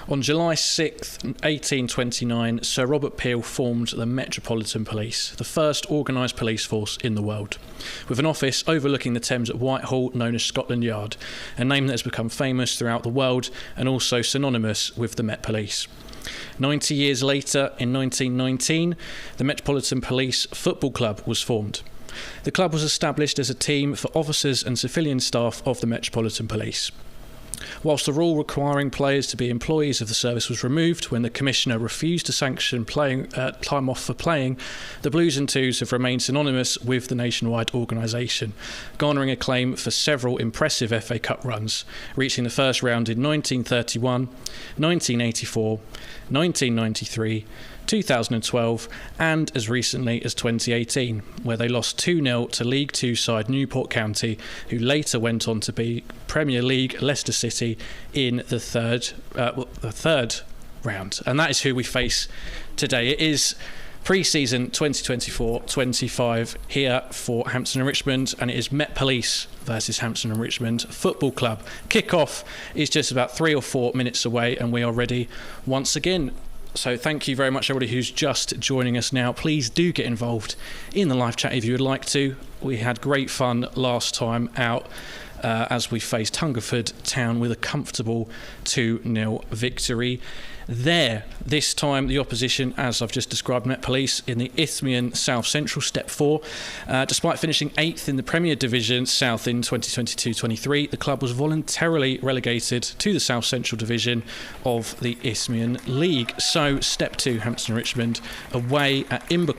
On July 6th, 1829, Sir Robert Peel formed the Metropolitan Police, the first organised police force in the world, with an office overlooking the Thames at Whitehall known as Scotland Yard, a name that has become famous throughout the world and also synonymous with the Met Police. 90 years later, in 1919, the Metropolitan Police Football Club was formed. The club was established as a team for officers and civilian staff of the Metropolitan Police. Whilst the rule requiring players to be employees of the service was removed when the Commissioner refused to sanction time off for playing, the Blues and Twos have remained synonymous with the nationwide organisation, garnering acclaim for several impressive FA Cup runs, reaching the first round in 1931, 1984, 1993, 2012 and as recently as 2018, where they lost 2-0 to League Two side Newport County, who later went on to be Premier League Leicester City in the third round. And that is who we face today. It is pre-season 2024-25 here for Hampton and Richmond, and it is Met Police versus Hampton and Richmond Football Club. Kick-off is just about 3 or 4 minutes away, and we are ready once again. So thank you very much, everybody who's just joining us now. Please do get involved in the live chat if you would like to. We had great fun last time out as we faced Hungerford Town with a comfortable 2-0 victory there. This time the opposition, as I've just described, Met Police in the Isthmian South Central Step 4. Despite finishing 8th in the Premier Division South in 2022-23, the club was voluntarily relegated to the South Central Division of the Isthmian League. So Step 2 Hampton Richmond away at Imber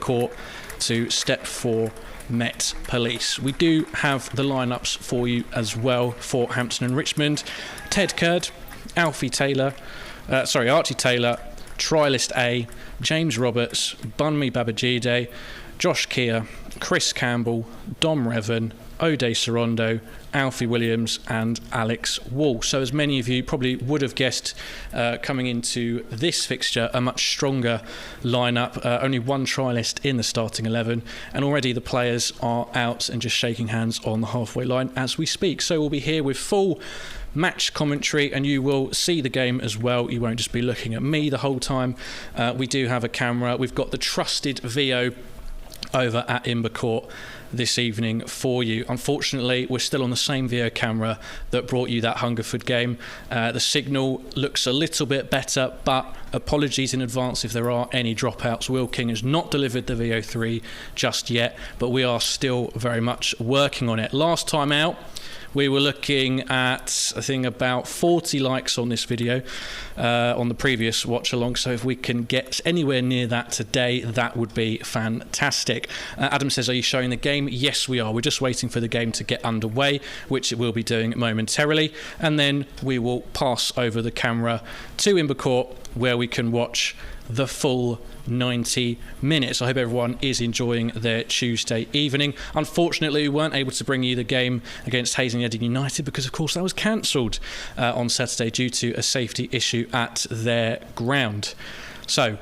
to Step 4 Met Police. We do have the lineups for you as well for Hampton and Richmond. Ted Curd, Archie Taylor, Trialist A, James Roberts, Bunmi Babajide, Josh Keir, Chris Campbell, Dom Revan, O'Day Sorondo, Alfie Williams and Alex Wall. So as many of you probably would have guessed, coming into this fixture, a much stronger lineup. Only one trialist in the starting 11, and already the players are out and just shaking hands on the halfway line as we speak. So we'll be here with full match commentary, and you will see the game as well. You won't just be looking at me the whole time. We do have a camera. We've got the trusted VO over at Imber Court this evening for you. Unfortunately, we're still on the same video camera that brought you that Hungerford game. The signal looks a little bit better, but apologies in advance if there are any dropouts. Will King has not delivered the VO3 just yet, but we are still very much working on it. Last time out, we were looking at, I think, about 40 likes on this video on the previous watch along. So if we can get anywhere near that today, that would be fantastic. Adam says, are you showing the game? Yes, we are. We're just waiting for the game to get underway, which it will be doing momentarily. And then we will pass over the camera to Imber Court, where we can watch the full 90 minutes. I hope everyone is enjoying their Tuesday evening. Unfortunately, we weren't able to bring you the game against Hazelhead United because, of course, that was cancelled on Saturday due to a safety issue at their ground. So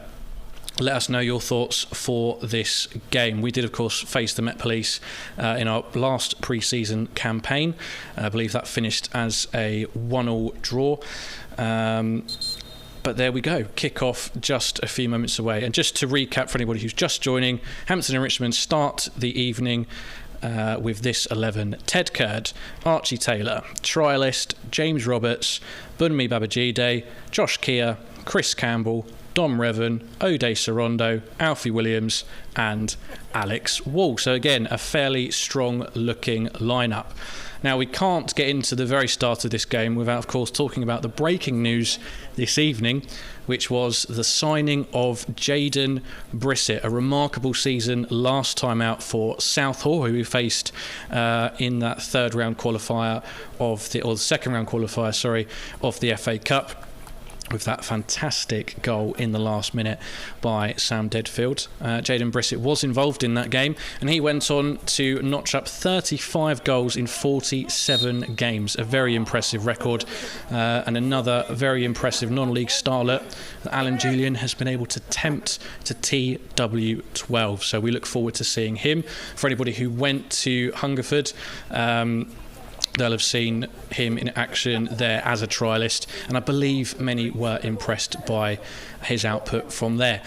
let us know your thoughts for this game. We did, of course, face the Met Police in our last pre-season campaign. I believe that finished as a 1-1 draw. But there we go, kick-off just a few moments away. And just to recap for anybody who's just joining, Hampton and Richmond start the evening with this 11. Ted Curd, Archie Taylor, Trialist, James Roberts, Bunmi Babajide, Josh Keir, Chris Campbell, Dom Revan, O'Day Sorondo, Alfie Williams and Alex Wall. So again, a fairly strong-looking lineup. Now, we can't get into the very start of this game without, of course, talking about the breaking news this evening, which was the signing of Jayden Brissett. A remarkable season last time out for Southall, who we faced in that second round qualifier of the FA Cup, with that fantastic goal in the last minute by Sam Deadfield. Jayden Brissett was involved in that game, and he went on to notch up 35 goals in 47 games. A very impressive record, and another very impressive non-league starlet that Alan Julian has been able to tempt to TW12. So we look forward to seeing him. For anybody who went to Hungerford, they'll have seen him in action there as a trialist, and I believe many were impressed by his output from there.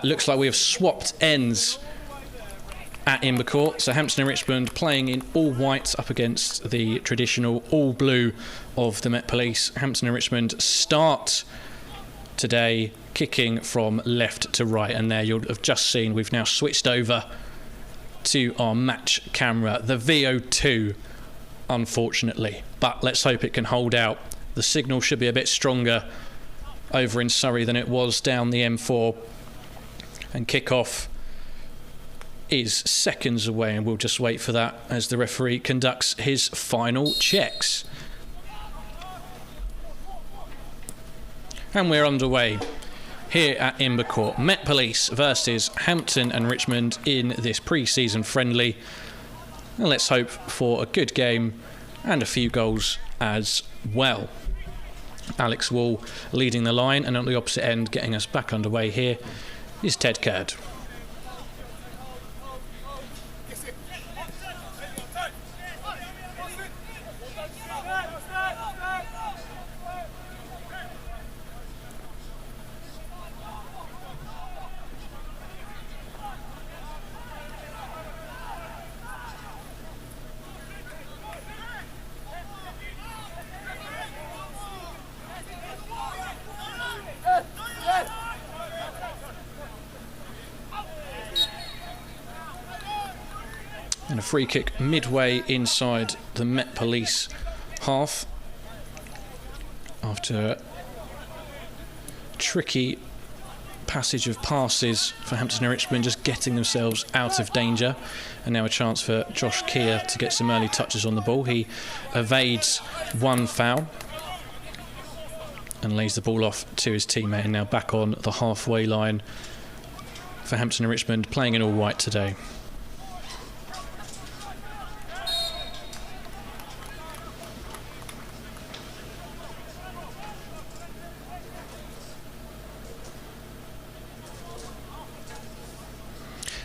Looks like we have swapped ends at Imbercourt, so Hampton and Richmond playing in all white up against the traditional all blue of the Met Police. Hampton and Richmond start today kicking from left to right, and there you'll have just seen we've now switched over to our match camera, the VO2, unfortunately, but let's hope it can hold out. The signal should be a bit stronger over in Surrey than it was down the M4, and kick-off is seconds away, and we'll just wait for that as the referee conducts his final checks. And we're underway here at Imbercourt. Met Police versus Hampton and Richmond in this pre-season friendly. And let's hope for a good game and a few goals as well. Alex Wall leading the line, and on the opposite end, getting us back underway here, is Ted Caird. And a free kick midway inside the Met Police half after a tricky passage of passes for Hampton and Richmond, just getting themselves out of danger. And now a chance for Josh Keir to get some early touches on the ball. He evades one foul and lays the ball off to his teammate, and now back on the halfway line for Hampton and Richmond, playing in all white today.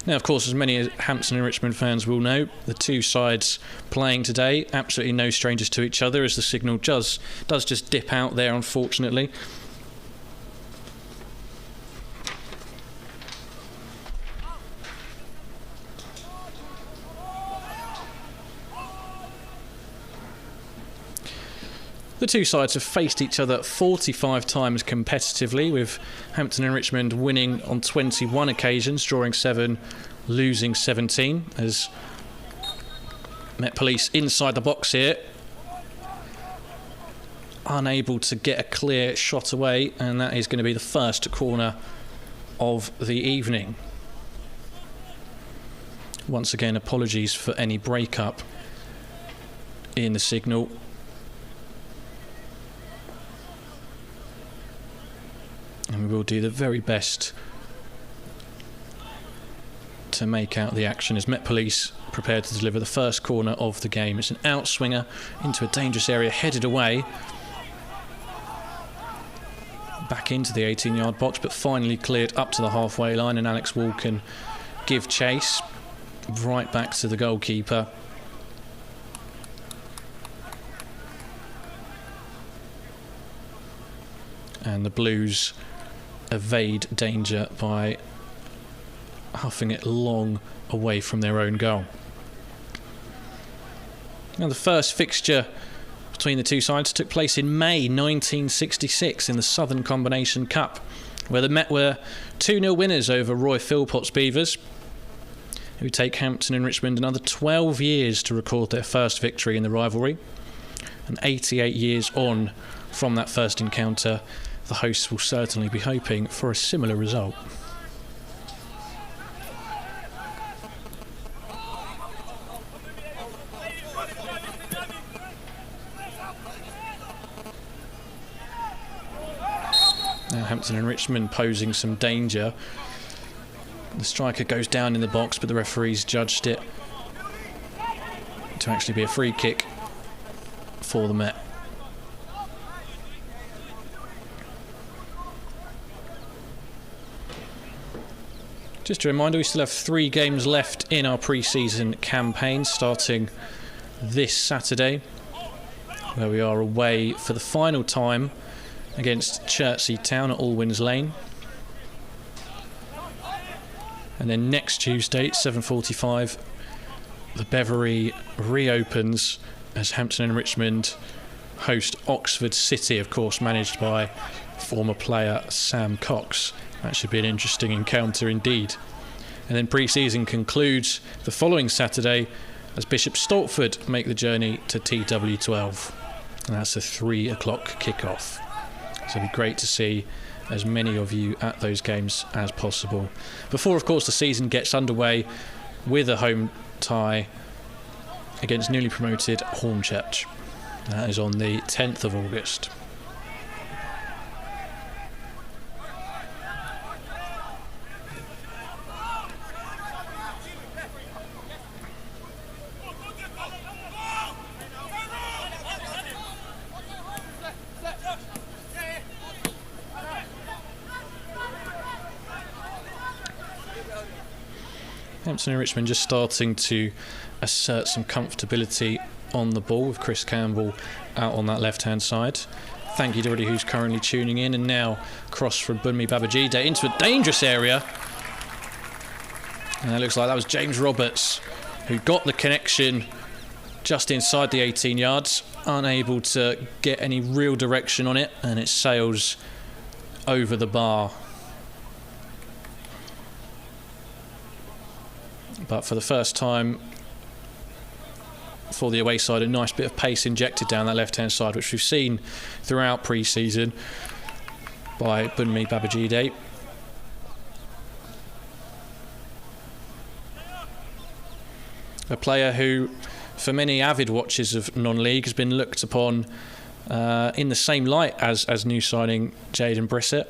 Now, of course, as many Hampton and Richmond fans will know, the two sides playing today, absolutely no strangers to each other, as the signal does just dip out there, unfortunately. The two sides have faced each other 45 times competitively, with Hampton and Richmond winning on 21 occasions, drawing 7, losing 17, as Met Police inside the box here, unable to get a clear shot away, and that is going to be the first corner of the evening. Once again, apologies for any break-up in the signal. And we will do the very best to make out the action as Met Police prepared to deliver the first corner of the game. It's an outswinger into a dangerous area, headed away back into the 18-yard box, but finally cleared up to the halfway line, and Alex Wall can give chase right back to the goalkeeper. And the Blues evade danger by huffing it long away from their own goal. Now, the first fixture between the two sides took place in May 1966 in the Southern Combination Cup, where the Met were 2-0 winners over Roy Philpott's Beavers, who take Hampton and Richmond another 12 years to record their first victory in the rivalry. And 88 years on from that first encounter, the hosts will certainly be hoping for a similar result. Now Hampton and Richmond posing some danger. The striker goes down in the box, but the referees judged it to actually be a free kick for the Met. Just a reminder, we still have 3 games left in our pre-season campaign, starting this Saturday, where we are away for the final time against Chertsey Town at Allwins Lane. And then next Tuesday, 7:45, the Beverley reopens as Hampton and Richmond host Oxford City, of course managed by former player Sam Cox. That should be an interesting encounter indeed. And then pre-season concludes the following Saturday as Bishop Stortford make the journey to TW12. And that's a 3 o'clock kickoff. So it'll be great to see as many of you at those games as possible. Before, of course, the season gets underway with a home tie against newly promoted Hornchurch. That is on the 10th of August. Hampton and Richmond just starting to assert some comfortability on the ball with Chris Campbell out on that left-hand side. Thank you to everybody who's currently tuning in. And now cross from Bunmi Babajide into a dangerous area. And it looks like that was James Roberts who got the connection just inside the 18 yards, unable to get any real direction on it, and it sails over the bar. But for the first time for the away side, a nice bit of pace injected down that left-hand side, which we've seen throughout pre-season by Bunmi Babajide. A player who, for many avid watchers of non-league, has been looked upon in the same light as new signing Jaden Brissett.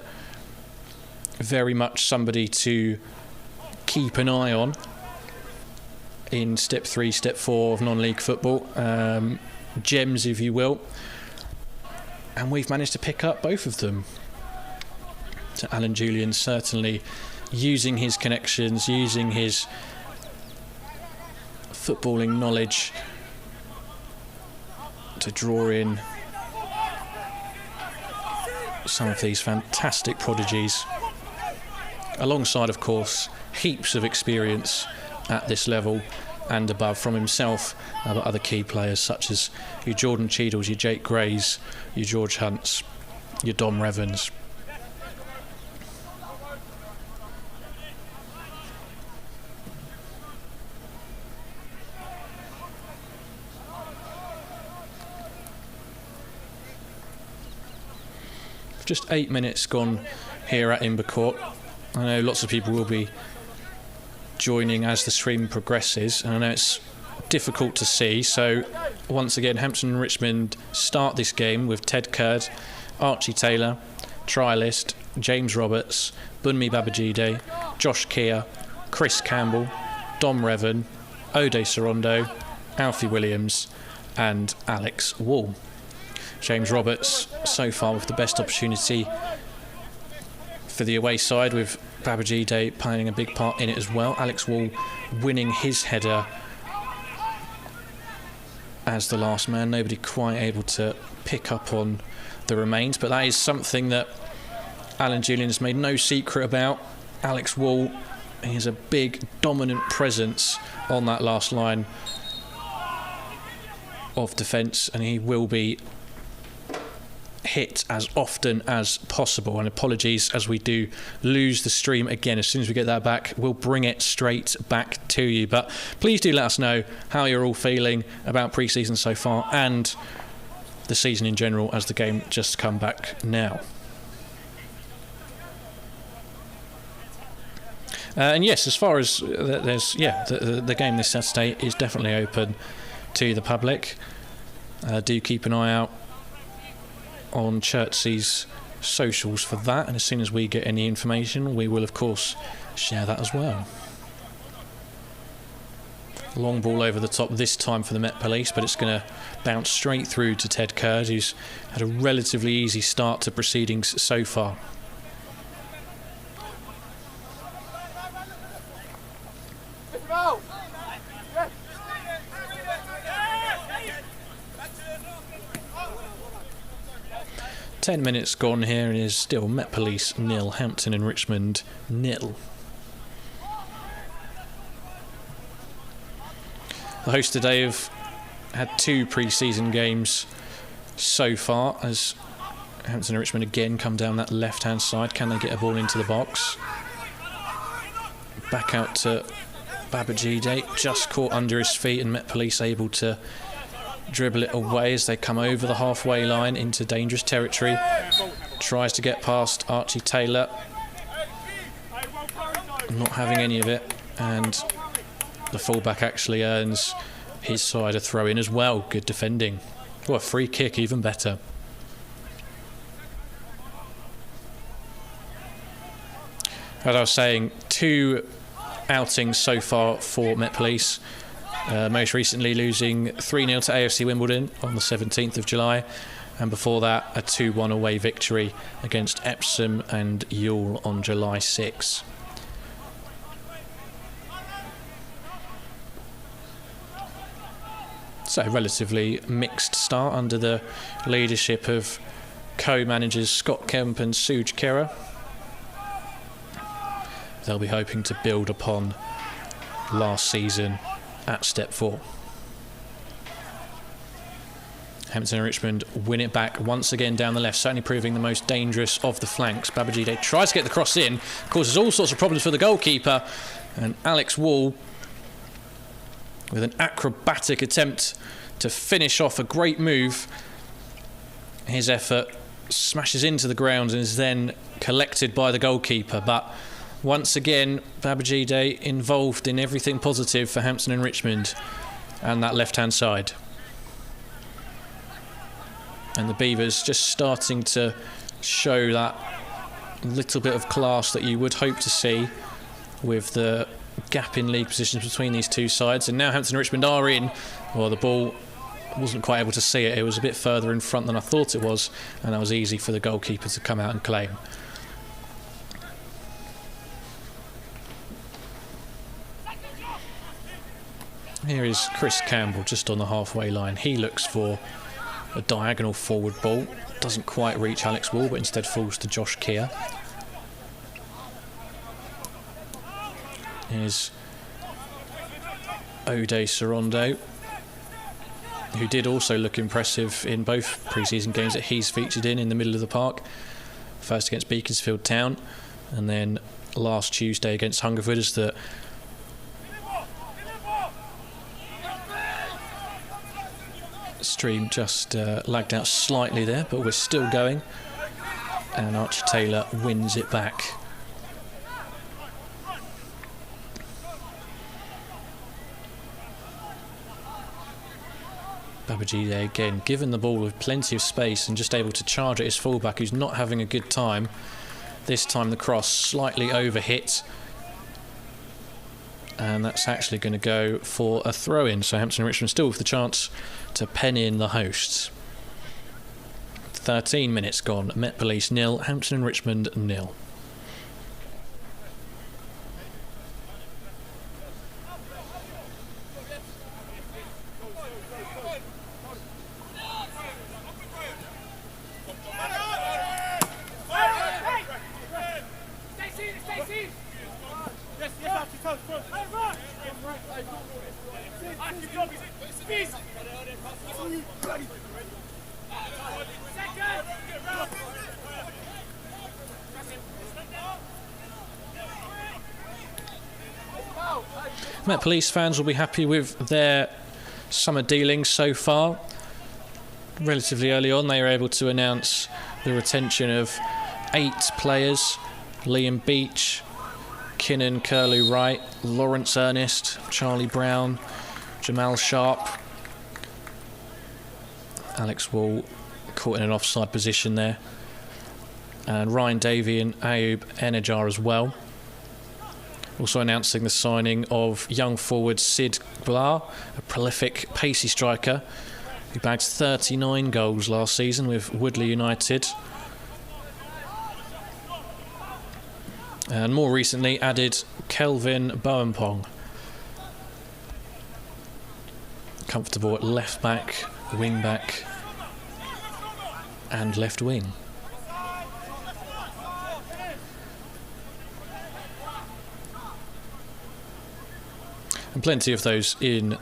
Very much somebody to keep an eye on in step 3, step 4 of non-league football. Gems, if you will. And we've managed to pick up both of them. So Alan Julian certainly using his connections, using his footballing knowledge to draw in some of these fantastic prodigies. Alongside, of course, heaps of experience at this level and above from himself, but other key players such as your Jordan Cheadles, your Jake Grays, your George Hunts, your Dom Revens. Just 8 minutes gone here at Imbercourt. I know lots of people will be joining as the stream progresses, and I know it's difficult to see, so once again Hampton and Richmond start this game with Ted Curd, Archie Taylor, Trialist, James Roberts, Bunmi Babajide, Josh Keir, Chris Campbell, Dom Revan, Ode Sorondo, Alfie Williams and Alex Wall. James Roberts so far with the best opportunity for the away side, with Babajide playing a big part in it as well. Alex Wall winning his header as the last man. Nobody quite able to pick up on the remains, but that is something that Alan Julian has made no secret about. Alex Wall, he is a big dominant presence on that last line of defence, and he will be hit as often as possible. And apologies as we do lose the stream again. As soon as we get that back, we'll bring it straight back to you. But please do let us know how you're all feeling about pre-season so far and the season in general, as the game just come back now. And yes, as far as the game this Saturday is definitely open to the public. Do keep an eye out on Chertsey's socials for that, and as soon as we get any information, we will of course share that as well. Long ball over the top this time for the Met Police, but it's going to bounce straight through to Ted Curd, who's had a relatively easy start to proceedings so far. 10 minutes gone here, and it is still Met Police 0, Hampton and Richmond 0. The hosts today have had 2 pre-season games so far, as Hampton and Richmond again come down that left-hand side. Can they get a ball into the box? Back out to Babajide, just caught under his feet, and Met Police able to dribble it away as they come over the halfway line into dangerous territory. Tries to get past Archie Taylor, not having any of it, and the fullback actually earns his side a throw in as well. Good defending. Oh, a free kick, even better. As I was saying, 2 outings so far for Met Police. Most recently losing 3-0 to AFC Wimbledon on the 17th of July, and before that a 2-1 away victory against Epsom and Ewell on July 6. So a relatively mixed start under the leadership of co-managers Scott Kemp and Suj Kera. They'll be hoping to build upon last season at step 4. Hampton and Richmond win it back once again down the left, certainly proving the most dangerous of the flanks. Babajide tries to get the cross in, causes all sorts of problems for the goalkeeper, and Alex Wall, with an acrobatic attempt to finish off a great move, his effort smashes into the ground and is then collected by the goalkeeper. But once again, Babajide involved in everything positive for Hampton and Richmond and that left-hand side. And the Beavers just starting to show that little bit of class that you would hope to see with the gap in league positions between these two sides. And now Hampton and Richmond are in. Well, the ball wasn't quite able to see it. It was a bit further in front than I thought it was, and that was easy for the goalkeeper to come out and claim. Here is Chris Campbell just on the halfway line. He looks for a diagonal forward ball. Doesn't quite reach Alex Wall, but instead falls to Josh Keir. Here's Ode Sorondo, who did also look impressive in both pre-season games that he's featured in the middle of the park. First against Beaconsfield Town, and then last Tuesday against Hungerford, as the stream just lagged out slightly there, but we're still going, and Archie Taylor wins it back. Babajide again given the ball with plenty of space and just able to charge at his fullback, who's not having a good time. This time the cross slightly overhit, and that's actually going to go for a throw-in. So Hampton and Richmond still with the chance to pen in the hosts. 13 minutes gone. Met Police 0, Hampton and Richmond 0. Met Police fans will be happy with their summer dealings so far. Relatively early on, they were able to announce the retention of 8 players: Liam Beach, Kinnan Curlew-Wright, Lawrence Ernest, Charlie Brown, Jamal Sharp, Alex Wall caught in an offside position there, and Ryan Davey and Ayub Enajar as well. Also announcing the signing of young forward Sid Blah, a prolific, pacey striker who bagged 39 goals last season with Woodley United. And more recently added Kelvin Bowenpong. Comfortable at left back, wing back and left wing. And plenty of those in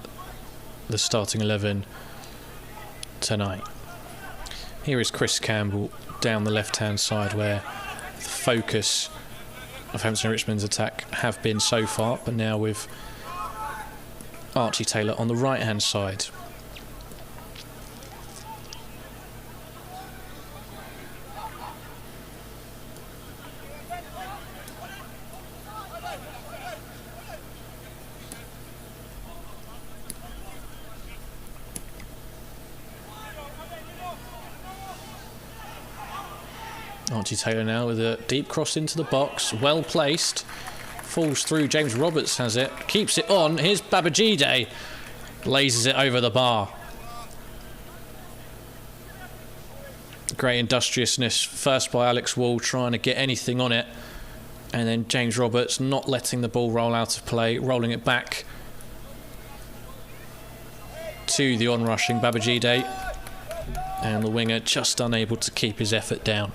the starting 11 tonight. Here is Chris Campbell down the left-hand side, where the focus of Hampton and Richmond's attack have been so far, but now with Archie Taylor on the right-hand side. Archie Taylor now with a deep cross into the box, well placed, falls through. James Roberts has it, keeps it on. Here's Babajide, blazes it over the bar. Great industriousness first by Alex Wall, trying to get anything on it, and then James Roberts not letting the ball roll out of play, rolling it back to the on-rushing Babajide, and the winger just unable to keep his effort down.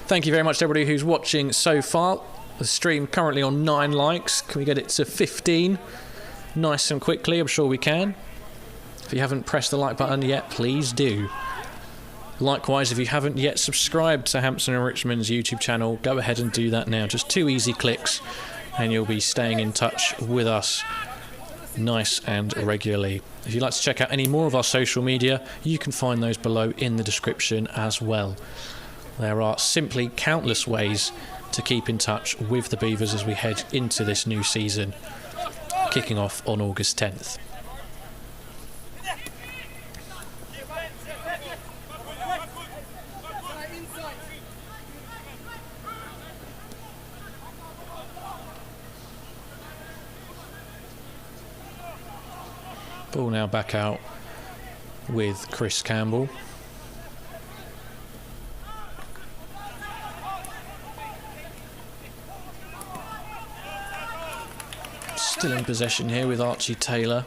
Thank you very much to everybody who's watching so far. The stream currently on 9 likes. Can we get it to 15? Nice and quickly, I'm sure we can. If you haven't pressed the like button yet, please do. Likewise, if you haven't yet subscribed to Hampton and Richmond's YouTube channel, go ahead and do that now. Just 2 easy clicks and you'll be staying in touch with us nice and regularly. If you'd like to check out any more of our social media, you can find those below in the description as well. There are simply countless ways to keep in touch with the Beavers as we head into this new season, kicking off on August 10th. Ball now back out with Chris Campbell. Still in possession here with Archie Taylor.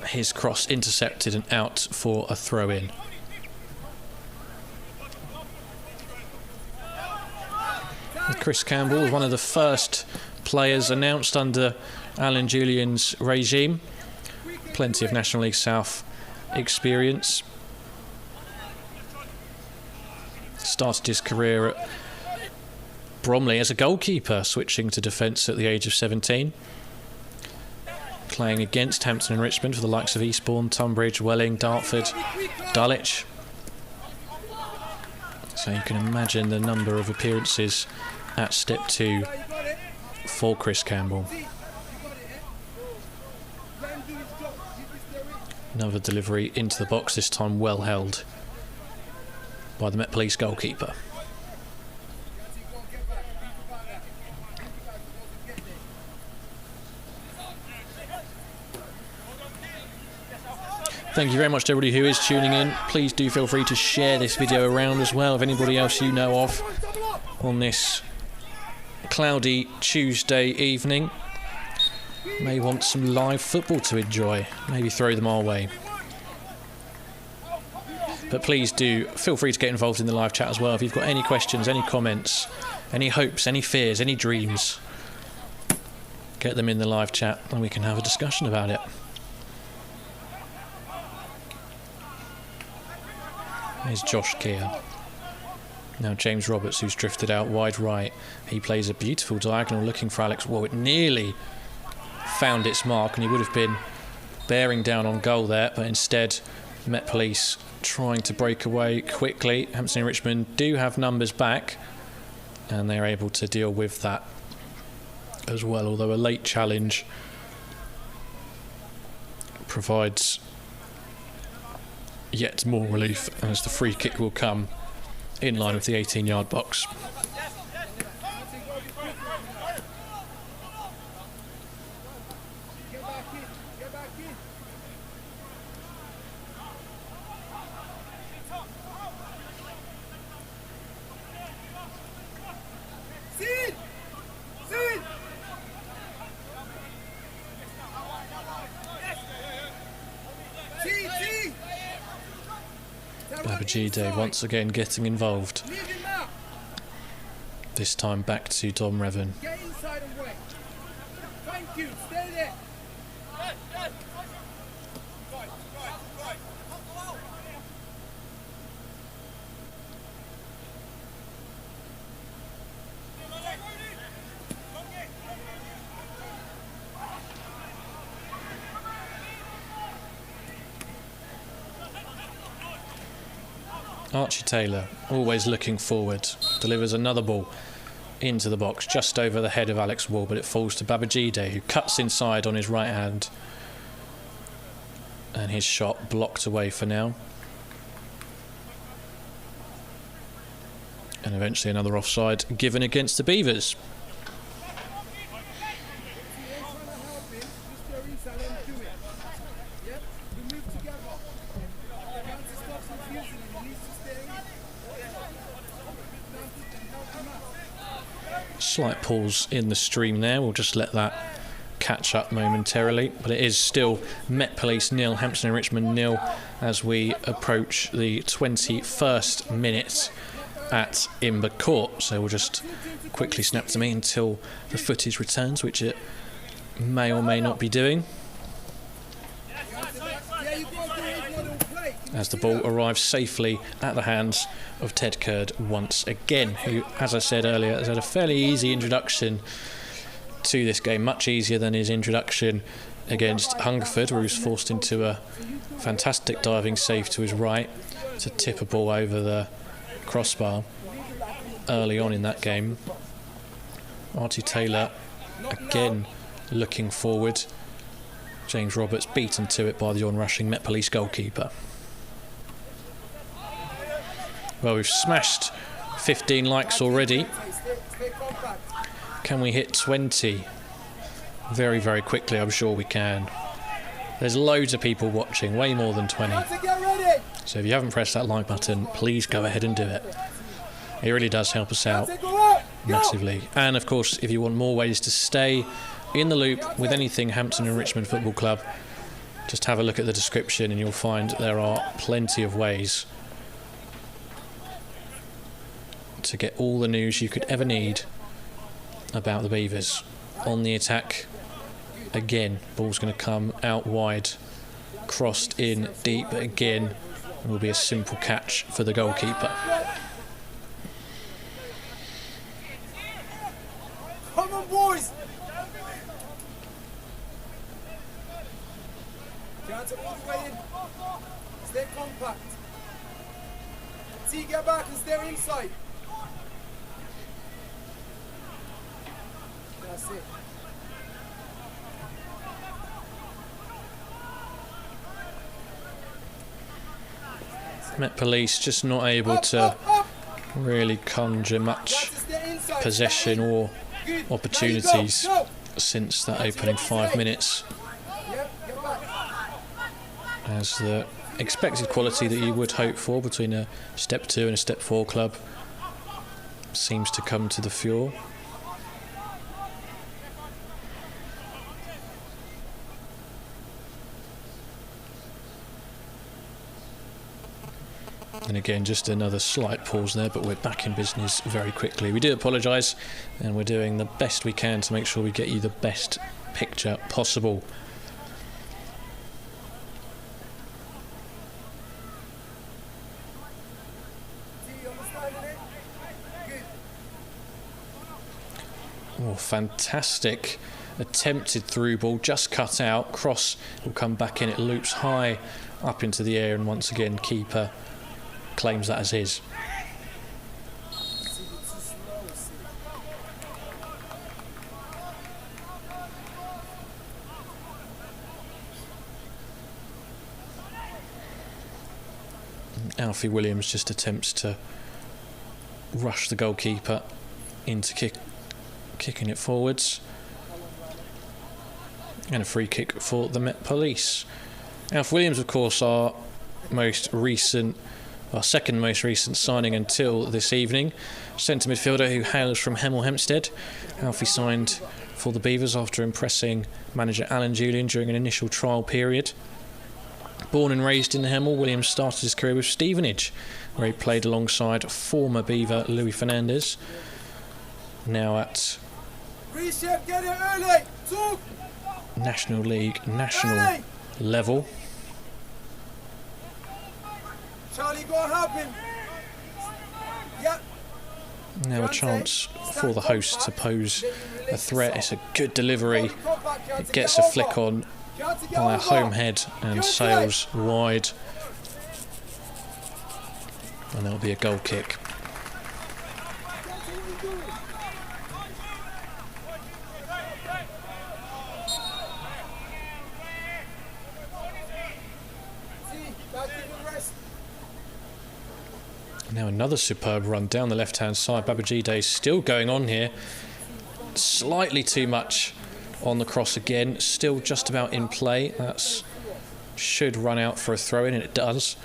His cross intercepted and out for a throw-in. Chris Campbell was one of the first players announced under Alan Julian's regime. Plenty of National League South experience. Started his career at Bromley as a goalkeeper, switching to defence at the age of 17. Playing against Hampton and Richmond for the likes of Eastbourne, Tunbridge, Welling, Dartford, Dulwich. So you can imagine the number of appearances at step 2 for Chris Campbell. Another delivery into the box, this time well held by the Met Police goalkeeper. Thank you very much to everybody who is tuning in. Please do feel free to share this video around as well, if anybody else you know of on this cloudy Tuesday evening may want some live football to enjoy. Maybe throw them our way. But please do feel free to get involved in the live chat as well. If you've got any questions, any comments, any hopes, any fears, any dreams, get them in the live chat and we can have a discussion about it. There's Josh Keir. Now James Roberts, who's drifted out wide right. He plays a beautiful diagonal looking for Alex Wall. It nearly found its mark and he would have been bearing down on goal there, but instead Met Police trying to break away quickly. Hampton and Richmond do have numbers back and they're able to deal with that as well, although a late challenge provides yet more relief as the free kick will come in line with the 18-yard box. Babajide once again getting involved. This time back to Dom Revan. Get inside and wait. Thank you. Stay there. Archie Taylor, always looking forward, delivers another ball into the box, just over the head of Alex Wall, but it falls to Babajide, who cuts inside on his right hand. And his shot blocked away for now. And eventually another offside given against the Beavers. Slight pause in the stream there. We'll just let that catch up momentarily, but it is still Met Police 0, Hampton and Richmond 0 as we approach the 21st minute at Imber Court. So we'll just quickly snap to me until the footage returns, which it may or may not be doing, as the ball arrives safely at the hands of Ted Curd once again, who, as I said earlier, has had a fairly easy introduction to this game, much easier than his introduction against Hungerford, where he was forced into a fantastic diving save to his right to tip a ball over the crossbar early on in that game. Archie Taylor again looking forward. James Roberts beaten to it by the onrushing Met Police goalkeeper. Well, we've smashed 15 likes already. Can we hit 20? Very, very quickly, I'm sure we can. There's loads of people watching, way more than 20. So if you haven't pressed that like button, please go ahead and do it. It really does help us out massively. And of course, if you want more ways to stay in the loop with anything Hampton and Richmond Football Club, just have a look at the description and you'll find there are plenty of ways to get all the news you could ever need about the Beavers. On the attack again, ball's going to come out wide, crossed in deep again, and will be a simple catch for the goalkeeper. Come on, boys! Chance it all the way in. Stay compact. See, get back and stay inside. That's it. Met Police just not able to really conjure much possession or opportunities since that opening 5 minutes, as the expected quality that you would hope for between a Step 2 and a Step 4 club seems to come to the fore. And again, just another slight pause there, but we're back in business very quickly. We do apologise, and we're doing the best we can to make sure we get you the best picture possible. Oh, fantastic attempted through ball, just cut out, cross will come back in, it loops high up into the air, and once again keeper claims that as his. Alfie Williams just attempts to rush the goalkeeper into kicking it forwards, and a free kick for the Met Police. Alfie Williams, of course, our second most recent signing until this evening. Centre midfielder who hails from Hemel Hempstead. Alfie signed for the Beavers after impressing manager Alan Julian during an initial trial period. Born and raised in Hemel, Williams started his career with Stevenage, where he played alongside former Beaver Louis Fernandez. now at Reshape, get it early. 2. National League, national level. Charlie, go Hampton. Yep. Now a chance for the host to pose a threat. It's a good delivery. It gets a flick on by a home head and sails wide. And that'll be a goal kick. Now another superb run down the left-hand side. Babajide still going on here. Slightly too much on the cross again. Still just about in play. That's should run out for a throw-in, and it does.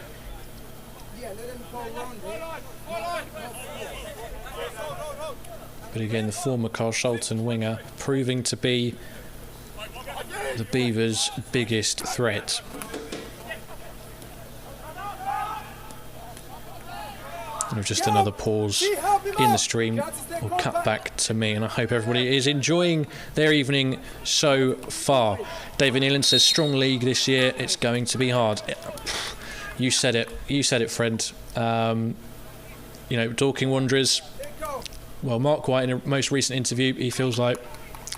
But again, the former Carl Scholten winger proving to be the Beavers' biggest threat. And just another pause in the stream will cut back to me, and I hope everybody is enjoying their evening so far. David Neelan says, strong league this year, it's going to be hard. You said it, friend. You know, Dorking Wanderers, well, Mark White in a most recent interview, he feels like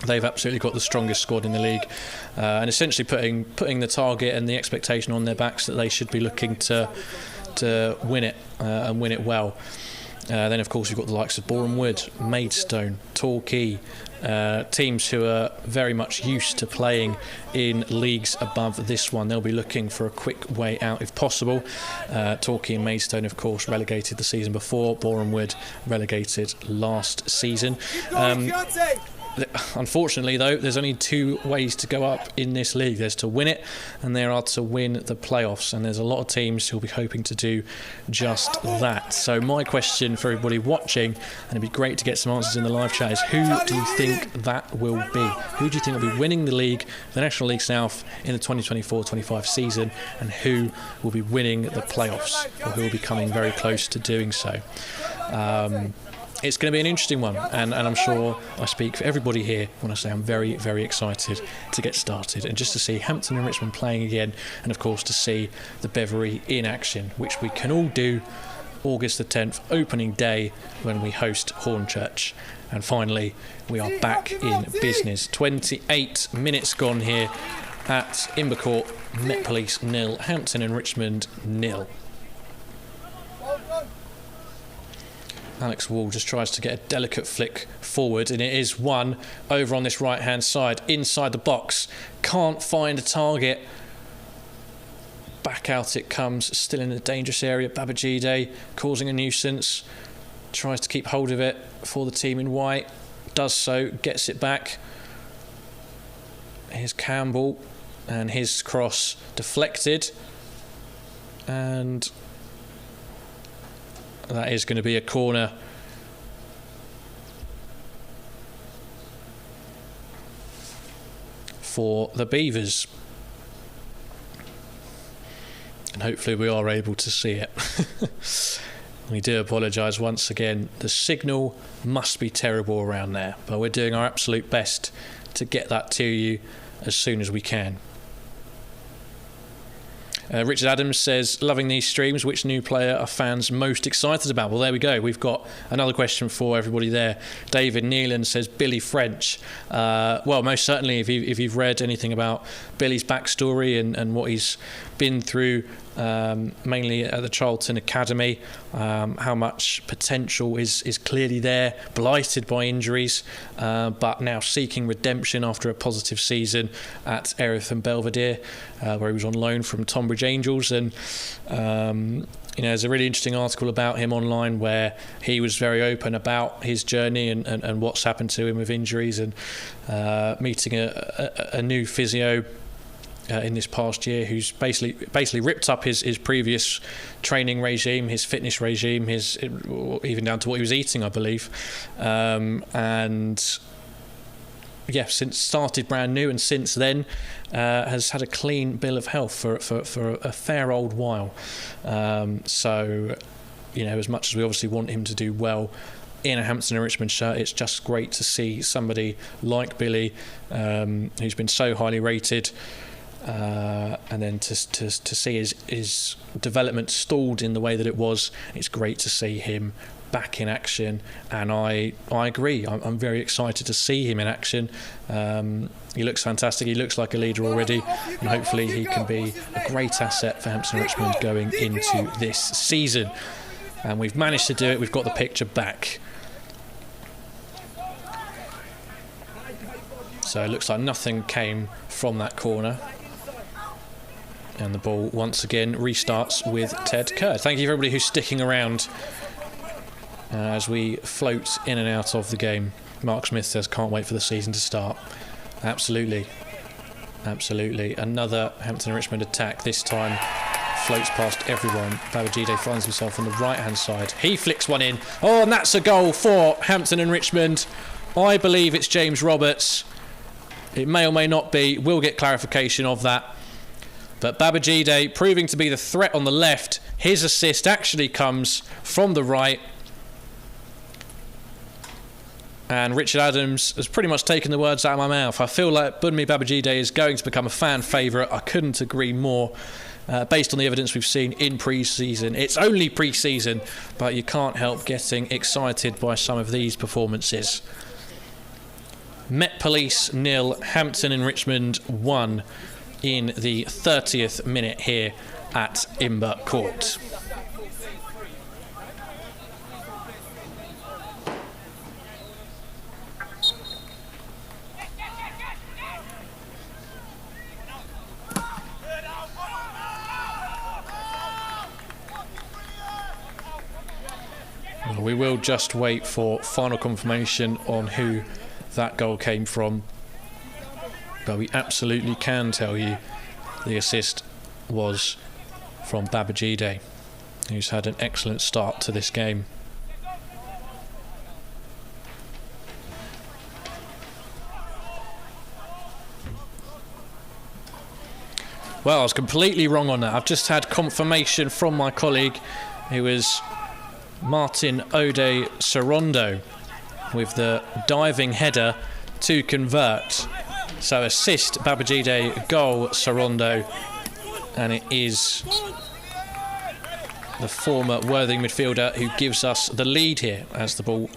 they've absolutely got the strongest squad in the league, and essentially putting the target and the expectation on their backs that they should be looking to win it and win it well. Then of course you've got the likes of Boreham Wood, Maidstone, Torquay, teams who are very much used to playing in leagues above this one. They'll be looking for a quick way out if possible. Torquay and Maidstone of course relegated the season before. Boreham Wood relegated last season. Unfortunately though, there's only 2 ways to go up in this league. There's to win it, and there are to win the playoffs, and there's a lot of teams who'll be hoping to do just that. So my question for everybody watching, and it'd be great to get some answers in the live chat, is who do you think that will be? Who do you think will be winning the league, the National League South, in the 2024-25 season, and who will be winning the playoffs, or who will be coming very close to doing so? It's going to be an interesting one, and I'm sure I speak for everybody here when I say I'm very, very excited to get started, and just to see Hampton and Richmond playing again, and of course to see the Beverley in action, which we can all do August the 10th, opening day, when we host Hornchurch. And finally, we are back in business. 28 minutes gone here at Invercourt. Met Police 0, Hampton and Richmond 0. Alex Wall just tries to get a delicate flick forward, and it is one over on this right hand side inside the box. Can't find a target. Back out it comes, still in a dangerous area. Babajide causing a nuisance, tries to keep hold of it for the team in white, does so, gets it back. Here's Campbell, and his cross deflected, and that is going to be a corner for the Beavers. And hopefully we are able to see it. We do apologise once again. The signal must be terrible around there, but we're doing our absolute best to get that to you as soon as we can. Richard Adams says, loving these streams, which new player are fans most excited about? Well, there we go. We've got another question for everybody there. David Neelan says Billy French. Well, most certainly, if you've read anything about Billy's backstory and what he's been through, mainly at the Charlton Academy, how much potential is clearly there, blighted by injuries, but now seeking redemption after a positive season at Erith and Belvedere, where he was on loan from Tonbridge Angels. And there's a really interesting article about him online where he was very open about his journey and what's happened to him with injuries, and meeting a new physio in this past year, who's basically ripped up his previous training regime, his fitness regime, even down to what he was eating, I believe, and yeah, since started brand new, and since then has had a clean bill of health for a fair old while. So, as much as we obviously want him to do well in a Hampton and Richmond shirt. It's just great to see somebody like Billy, who's been so highly rated, and then to see his development stalled in the way that it was. It's great to see him back in action, and I agree. I'm very excited to see him in action. He looks fantastic. He looks like a leader already, and hopefully he can be a great asset for Hampton and Richmond going into this season. And we've managed to do it. We've got the picture back. So it looks like nothing came from that corner. And the ball once again restarts with Ted Curd. Thank you everybody who's sticking around as we float in and out of the game. Mark Smith says, can't wait for the season to start. Absolutely. Absolutely. Another Hampton and Richmond attack. This time floats past everyone. Babajide finds himself on the right-hand side. He flicks one in. Oh, and that's a goal for Hampton and Richmond. I believe it's James Roberts. It may or may not be. We'll get clarification of that. But Babajide proving to be the threat on the left. His assist actually comes from the right. And Richard Adams has pretty much taken the words out of my mouth. I feel like Bunmi Babajide is going to become a fan favourite. I couldn't agree more. Based on the evidence we've seen in pre-season. It's only pre-season, but you can't help getting excited by some of these performances. Met Police 0, Hampton and Richmond 1 in the 30th minute here at Imber Court. We will just wait for final confirmation on who that goal came from, but we absolutely can tell you the assist was from Babajide, who's had an excellent start to this game. Well, I was completely wrong on that. I've just had confirmation from my colleague, who is Martin Ode Sorondo, with the diving header to convert. So assist Babajide, goal Sorondo, and it is the former Worthing midfielder who gives us the lead here as the ball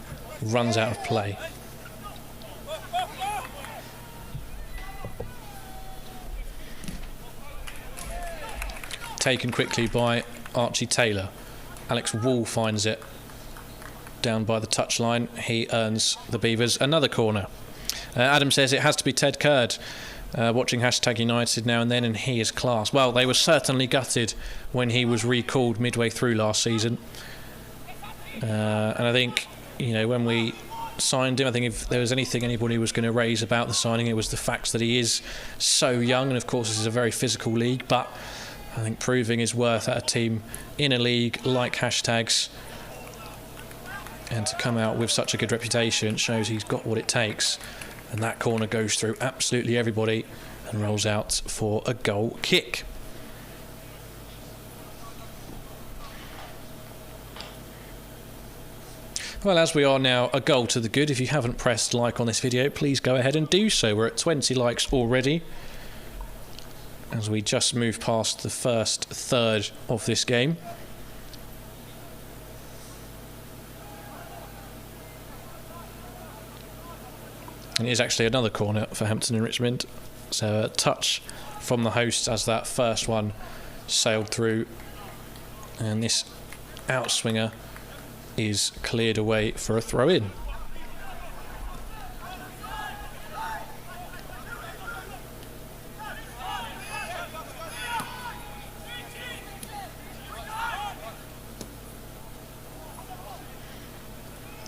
runs out of play. Taken quickly by Archie Taylor. Alex Wall finds it down by the touchline. He earns the Beavers another corner. Adam says it has to be Ted Curd. Watching #United now and then, and he is class. Well, they were certainly gutted when he was recalled midway through last season. And I think, you know, when we signed him, I think if there was anything anybody was going to raise about the signing, it was the fact that he is so young, and of course this is a very physical league, but I think proving his worth at a team in a league like #, and to come out with such a good reputation shows he's got what it takes. And that corner goes through absolutely everybody and rolls out for a goal kick. Well, as we are now a goal to the good, if you haven't pressed like on this video, please go ahead and do so. We're at 20 likes already, as we just move past the first third of this game. And it is actually another corner for Hampton and Richmond. So a touch from the hosts as that first one sailed through. And this outswinger is cleared away for a throw-in.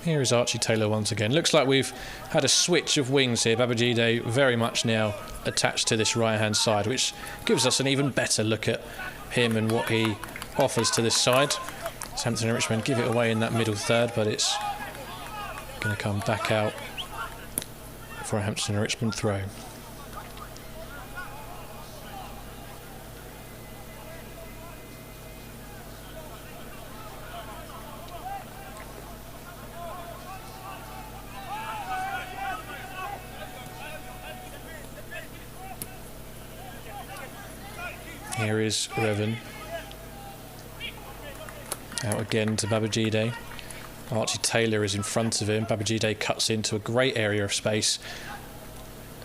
Here is Archie Taylor once again. Looks like we've had a switch of wings here. Babajide very much now attached to this right-hand side, which gives us an even better look at him and what he offers to this side. Hampton and Richmond give it away in that middle third, but it's going to come back out for a Hampton and Richmond throw. Here is Revan. Out again to Babajide. Archie Taylor is in front of him. Babajide cuts into a great area of space.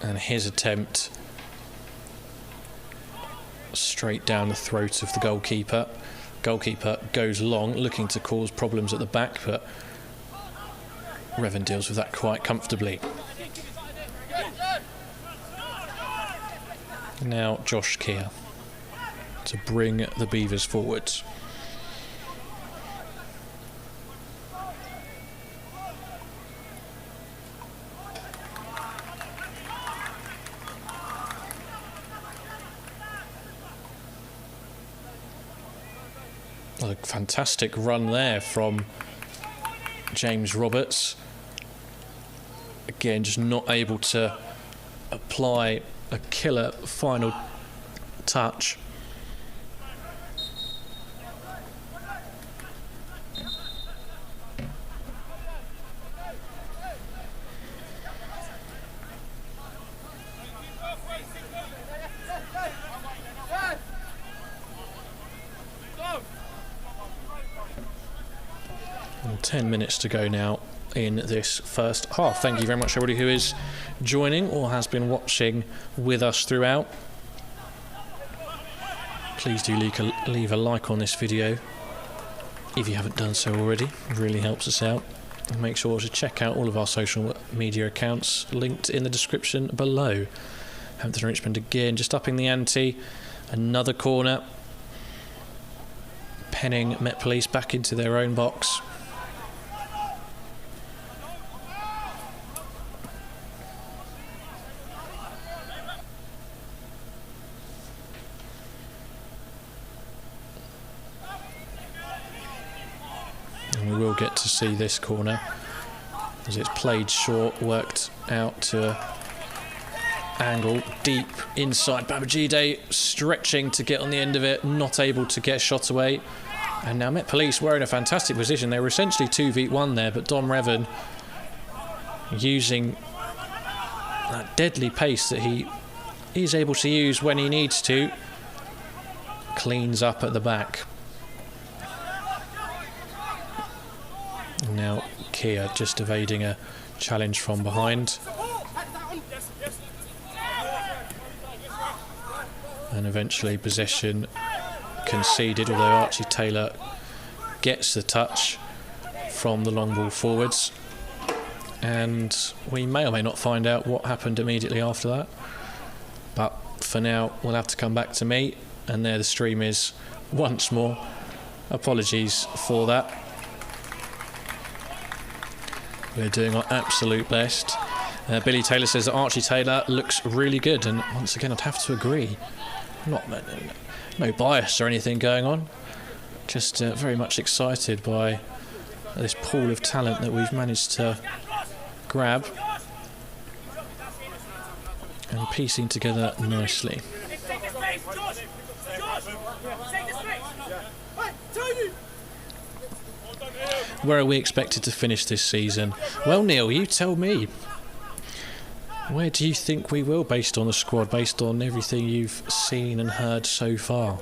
And his attempt straight down the throat of the goalkeeper. Goalkeeper goes long, looking to cause problems at the back, but Revan deals with that quite comfortably. Now Josh Keir to bring the Beavers forwards. A fantastic run there from James Roberts. Again, just not able to apply a killer final touch. And 10 minutes to go now in this first half. Thank you very much everybody who is joining or has been watching with us throughout. Please do leave a like on this video if you haven't done so already. It really helps us out. And make sure to check out all of our social media accounts linked in the description below. Hampton and Richmond again just upping the ante. Another corner. Penning Met Police back into their own box. And we will get to see this corner as it's played short, worked out to angle deep inside. Babajide stretching to get on the end of it, not able to get shot away. And now Met Police were in a fantastic position. They were essentially 2v1 there, but Dom Revan, using that deadly pace that he is able to use when he needs to, cleans up at the back. And now Keir just evading a challenge from behind. And eventually possession conceded, although Archie Taylor gets the touch from the long ball forwards. And we may or may not find out what happened immediately after that. But for now, we'll have to come back to me. And there the stream is once more. Apologies for that. We're doing our absolute best. Billy Taylor says that Archie Taylor looks really good, and once again I'd have to agree. No bias or anything going on, just very much excited by this pool of talent that we've managed to grab and piecing together nicely. Where are we expected to finish this season? Well, Neil, you tell me. Where do you think we will, based on the squad, based on everything you've seen and heard so far?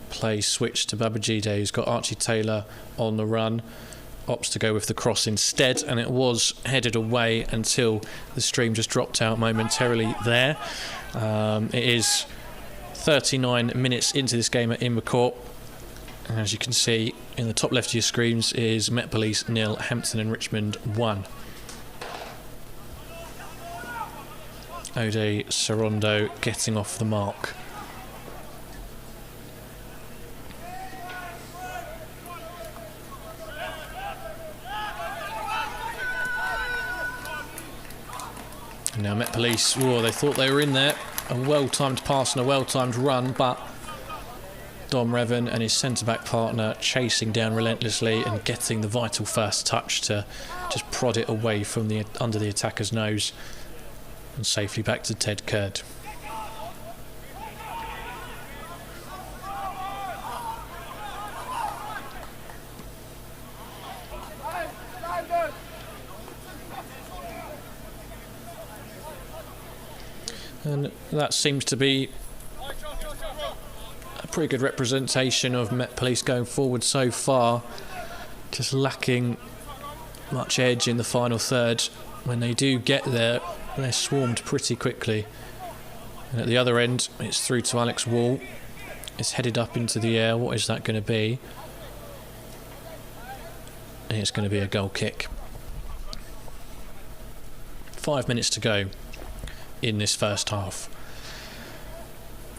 Play switch to Babajide, who's got Archie Taylor on the run, opts to go with the cross instead, and it was headed away until the stream just dropped out momentarily there. It is 39 minutes into this game at Invercourt, and as you can see in the top left of your screens is Met Police 0, Hampton and Richmond 1. Ode Sorondo getting off the mark. Now Met Police, they thought they were in there. A well-timed pass and a well-timed run, but Dom Revan and his centre-back partner chasing down relentlessly and getting the vital first touch to just prod it away from under the attacker's nose and safely back to Ted Kurd. And that seems to be a pretty good representation of Met Police going forward so far. Just lacking much edge in the final third. When they do get there, they're swarmed pretty quickly. And at the other end, it's through to Alex Wall. It's headed up into the air. What is that going to be? And it's going to be a goal kick. 5 minutes to go in this first half,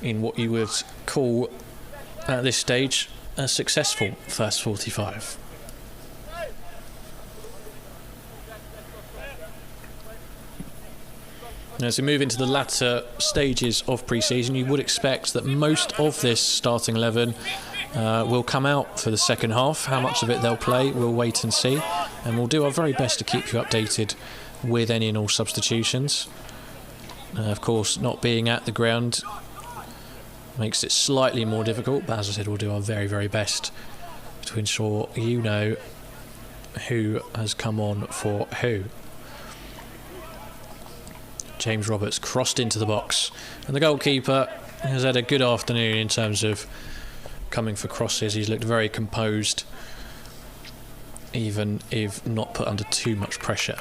in what you would call at this stage a successful first 45. Now, as we move into the latter stages of pre-season, you would expect that most of this starting 11 will come out for the second half. How much of it they'll play, we'll wait and see, and we'll do our very best to keep you updated with any and all substitutions. Of course, not being at the ground makes it slightly more difficult, but as I said, we'll do our very, very best to ensure you know who has come on for who. James Roberts crossed into the box, and the goalkeeper has had a good afternoon in terms of coming for crosses. He's looked very composed, even if not put under too much pressure.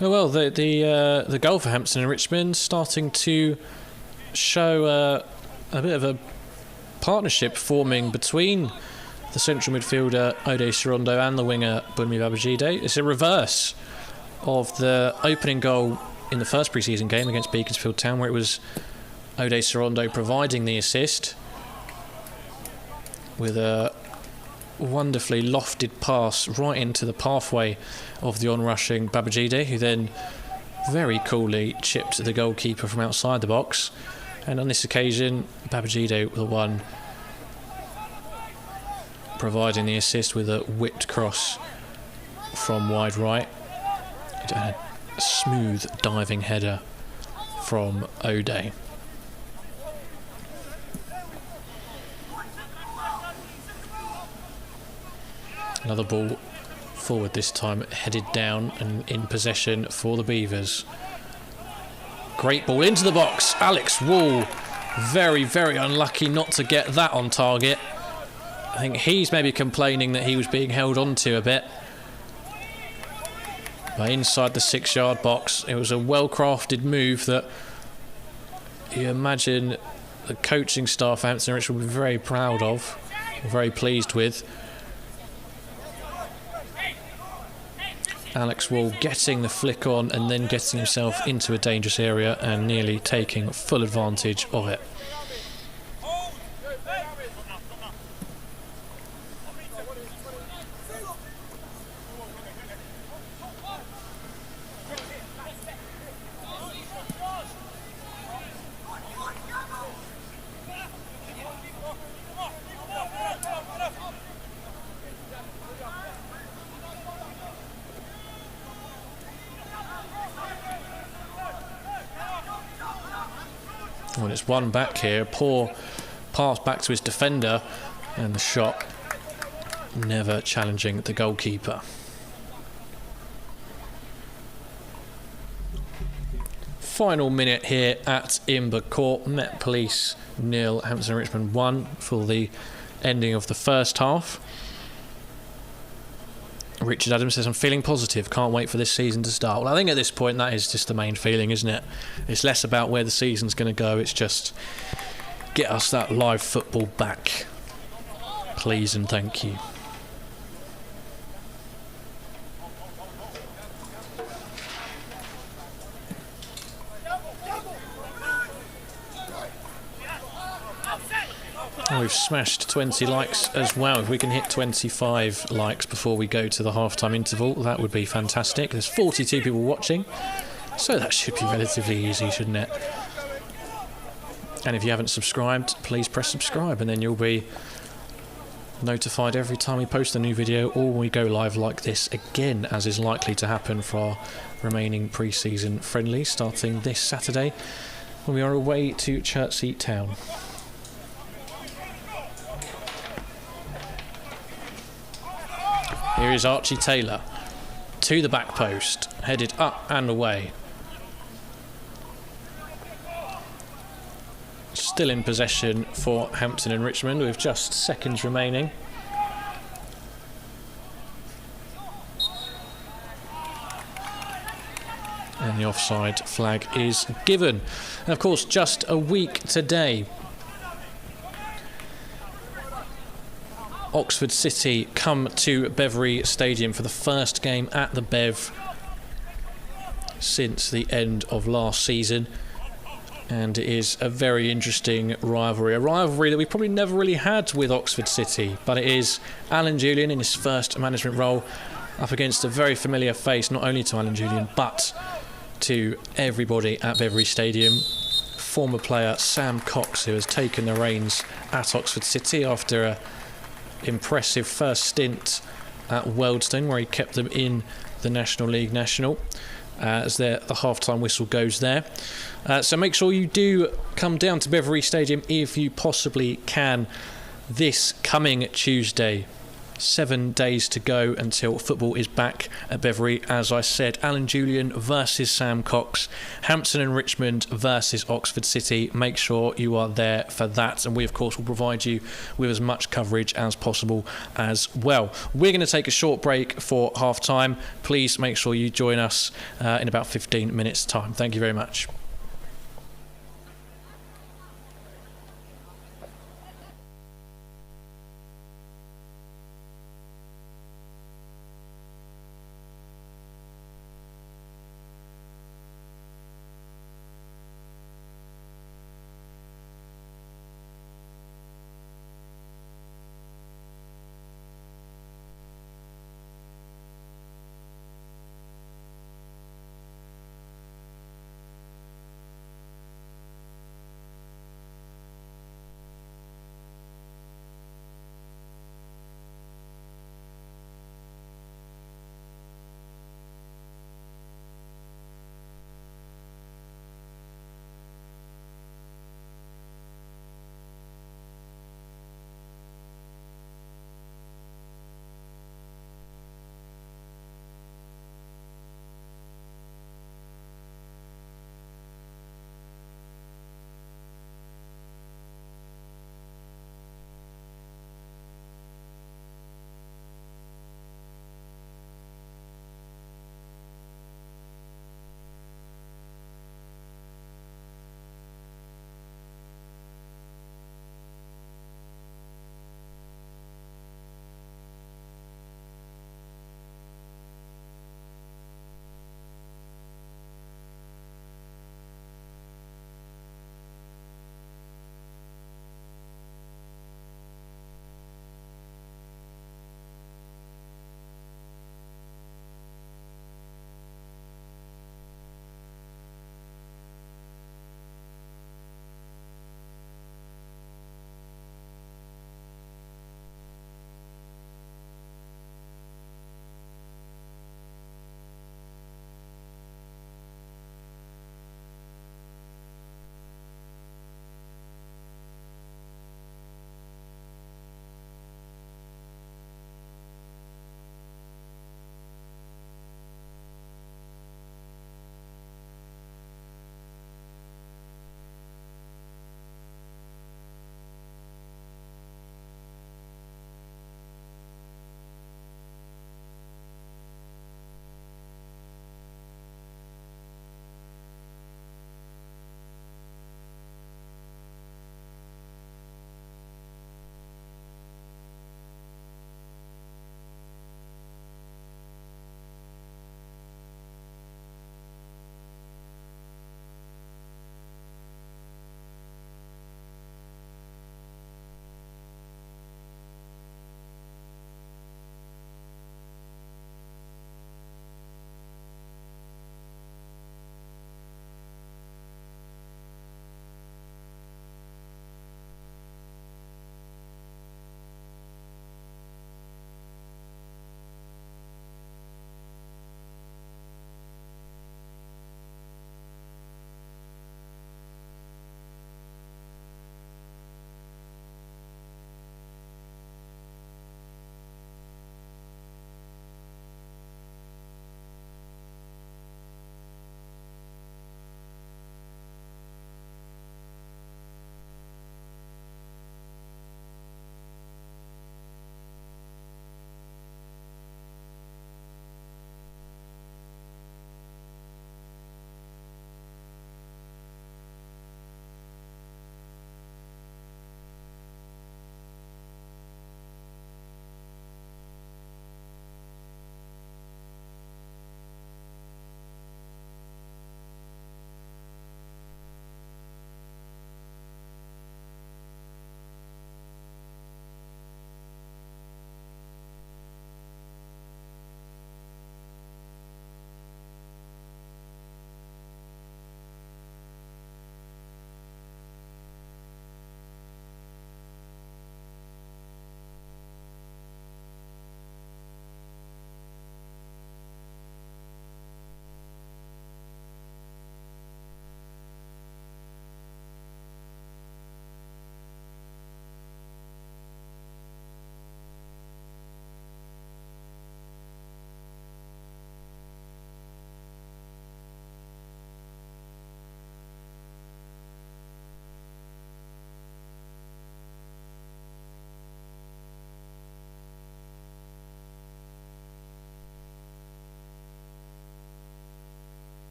Well, the goal for Hampton and Richmond starting to show a bit of a partnership forming between the central midfielder Ode Sirondo and the winger Bunmi Babajide. It's a reverse of the opening goal in the first pre-season game against Beaconsfield Town, where it was Ode Sirondo providing the assist with a wonderfully lofted pass right into the pathway of the onrushing Babajide, who then very coolly chipped the goalkeeper from outside the box. And on this occasion, Babajide, the one providing the assist with a whipped cross from wide right. A smooth diving header from Ode. Another ball forward this time, headed down and in possession for the Beavers. Great ball into the box. Alex Wall, very, very unlucky not to get that on target. I think he's maybe complaining that he was being held onto a bit. But inside the 6-yard box, it was a well-crafted move that you imagine the coaching staff at Hampton and Richmond will be very proud of, very pleased with. Alex Wall getting the flick on and then getting himself into a dangerous area and nearly taking full advantage of it. Well, it's one back here, poor pass back to his defender, and the shot never challenging the goalkeeper. Final minute here at Imber Court. Met Police 0, Hampton and Richmond 1 for the ending of the first half. Richard Adams says, I'm feeling positive, can't wait for this season to start. Well, I think at this point that is just the main feeling, isn't it? It's less about where the season's going to go, it's just get us that live football back. Please and thank you. We've smashed 20 likes as well. If we can hit 25 likes before we go to the halftime interval, that would be fantastic. There's 42 people watching, so that should be relatively easy, shouldn't it? And if you haven't subscribed, please press subscribe, and then you'll be notified every time we post a new video or when we go live like this again, as is likely to happen for our remaining pre-season friendlies starting this Saturday when we are away to Chertsey Town. Here is Archie Taylor to the back post, headed up and away. Still in possession for Hampton and Richmond with just seconds remaining. And the offside flag is given. And of course, just a week today, Oxford City come to Beverley Stadium for the first game at the Bev since the end of last season. And it is a very interesting rivalry. A rivalry that we probably never really had with Oxford City. But it is Alan Julian in his first management role up against a very familiar face, not only to Alan Julian, but to everybody at Beverley Stadium. Former player Sam Cox, who has taken the reins at Oxford City after a impressive first stint at Wealdstone, where he kept them in the National League National, as the half-time whistle goes there. So make sure you do come down to Beverley Stadium if you possibly can this coming Tuesday. 7 days to go until football is back at Beverley. As I said, Alan Julian versus Sam Cox, Hampton and Richmond versus Oxford City. Make sure you are there for that, and we of course will provide you with as much coverage as possible as well. We're going to take a short break for half time. Please make sure you join us in about 15 minutes time. Thank you very much.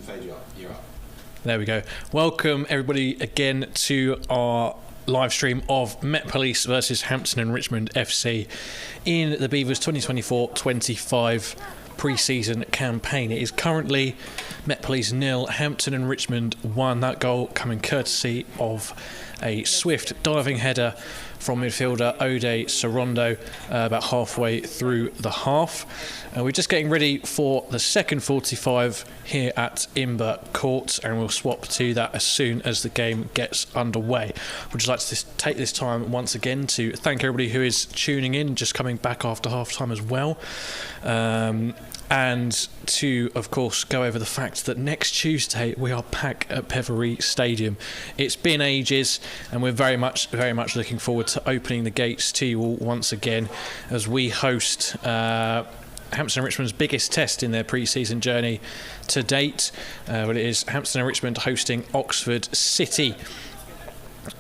fade you up. You're up. There we go. Welcome everybody again to our live stream of Met Police versus Hampton and Richmond FC in the Beavers 2024-25 pre-season campaign. It is currently Met Police 0, Hampton and Richmond 1. That goal coming courtesy of a swift diving header from midfielder Ode Sorondo about halfway through the half. We're just getting ready for the second 45 here at Imber Court, and we'll swap to that as soon as the game gets underway. We'd just like to take this time once again to thank everybody who is tuning in, just coming back after half-time as well. And to, of course, go over the fact that next Tuesday we are back at Pevery Stadium. It's been ages, and we're very much looking forward to opening the gates to you all once again as we host Hampton and Richmond's biggest test in their pre-season journey to date. It is Hampton and Richmond hosting Oxford City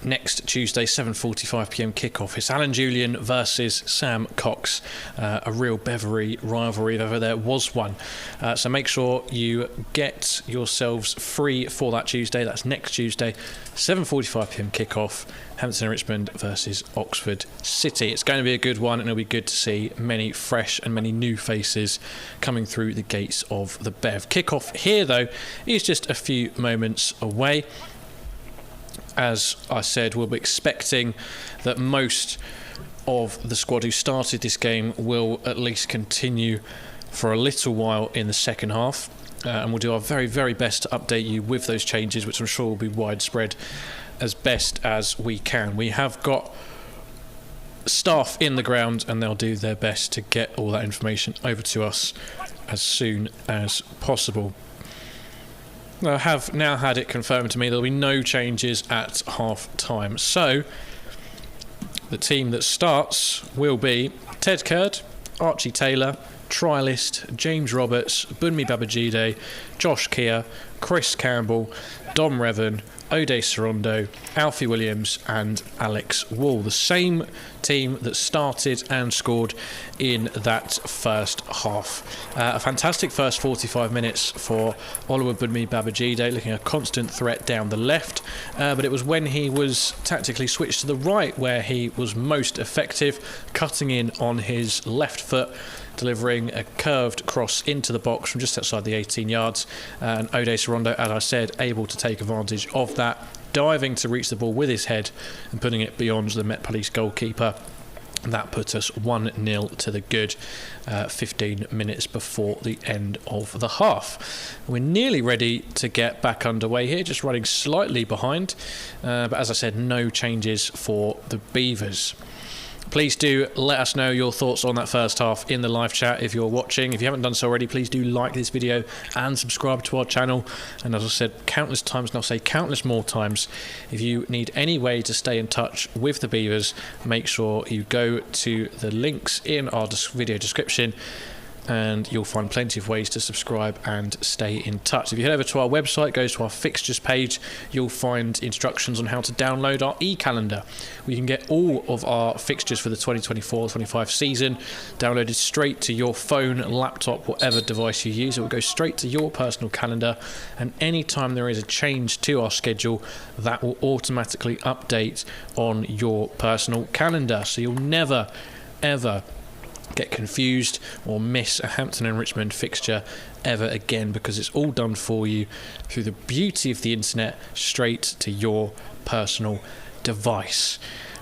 next Tuesday, 7:45pm kickoff. It's Alan Julian versus Sam Cox, a real Beverley rivalry if ever there was one. So make sure you get yourselves free for that Tuesday. That's next Tuesday, 7:45pm kickoff. Hampton and Richmond versus Oxford City. It's going to be a good one, and it'll be good to see many fresh and many new faces coming through the gates of the Bev. Kickoff here, though, is just a few moments away. As I said, we'll be expecting that most of the squad who started this game will at least continue for a little while in the second half. And we'll do our very, very best to update you with those changes, which I'm sure will be widespread as best as we can. We have got staff in the ground, and they'll do their best to get all that information over to us as soon as possible. I have now had it confirmed to me there'll be no changes at half-time. So, the team that starts will be Ted Curd, Archie Taylor, Trialist, James Roberts, Bunmi Babajide, Josh Keir, Chris Campbell, Dom Revan, Ode Sorondo, Alfie Williams and Alex Wall. The same team that started and scored in that first half. A fantastic first 45 minutes for Oluwa Bunmi Babajide, looking a constant threat down the left, but it was when he was tactically switched to the right where he was most effective, cutting in on his left foot, delivering a curved cross into the box from just outside the 18 yards, and Ode Sorondo, as I said, able to take advantage of that, diving to reach the ball with his head and putting it beyond the Met Police goalkeeper. That put us 1-0 to the good 15 minutes before the end of the half. We're nearly ready to get back underway here, just running slightly behind, but as I said, no changes for the Beavers. Please do let us know your thoughts on that first half in the live chat if you're watching. If you haven't done so already, please do like this video and subscribe to our channel. And as I said countless times, and I'll say countless more times, if you need any way to stay in touch with the Beavers, make sure you go to the links in our video description, and you'll find plenty of ways to subscribe and stay in touch. If you head over to our website, go to our fixtures page, you'll find instructions on how to download our e-calendar. We can get all of our fixtures for the 2024-25 season downloaded straight to your phone, laptop, whatever device you use. It will go straight to your personal calendar, and anytime there is a change to our schedule, that will automatically update on your personal calendar. So you'll never, ever get confused or miss a Hampton and Richmond fixture ever again, because it's all done for you through the beauty of the internet straight to your personal device.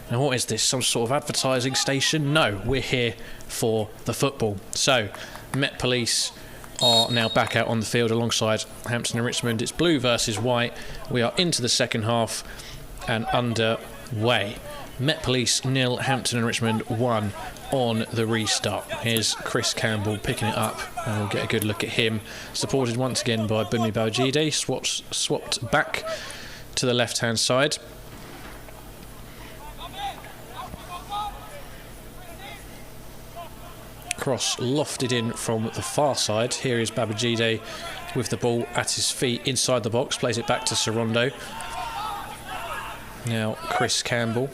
Now, what is this, some sort of advertising station? No, we're here for the football. So Met Police are now back out on the field alongside Hampton and Richmond. It's blue versus white. We are into the second half and underway. Met Police 0, Hampton and Richmond 1 on the restart. Here's Chris Campbell picking it up, and we'll get a good look at him, supported once again by Bunmi Babajide, swapped back to the left hand side. Cross lofted in from the far side. Here is Babajide with the ball at his feet inside the box, plays it back to Sorondo. Now Chris Campbell.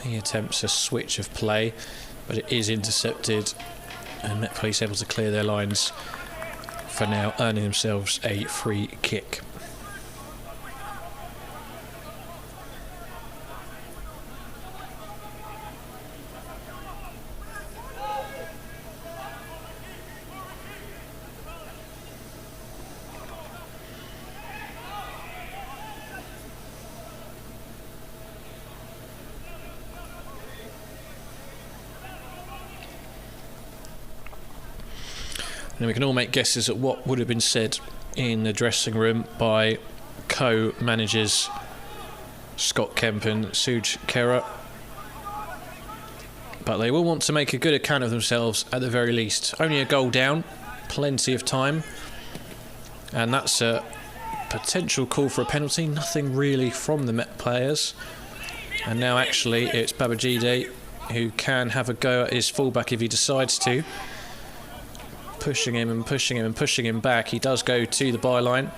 He attempts a switch of play, but it is intercepted, and Met Police able to clear their lines for now, earning themselves a free kick. And we can all make guesses at what would have been said in the dressing room by co-managers Scott Kemp and Suj Kera. But they will want to make a good account of themselves at the very least. Only a goal down, plenty of time. And that's a potential call for a penalty. Nothing really from the Met players. And now actually it's Babajide who can have a go at his fullback if he decides to. Pushing him and pushing him and pushing him back. He does go to the byline,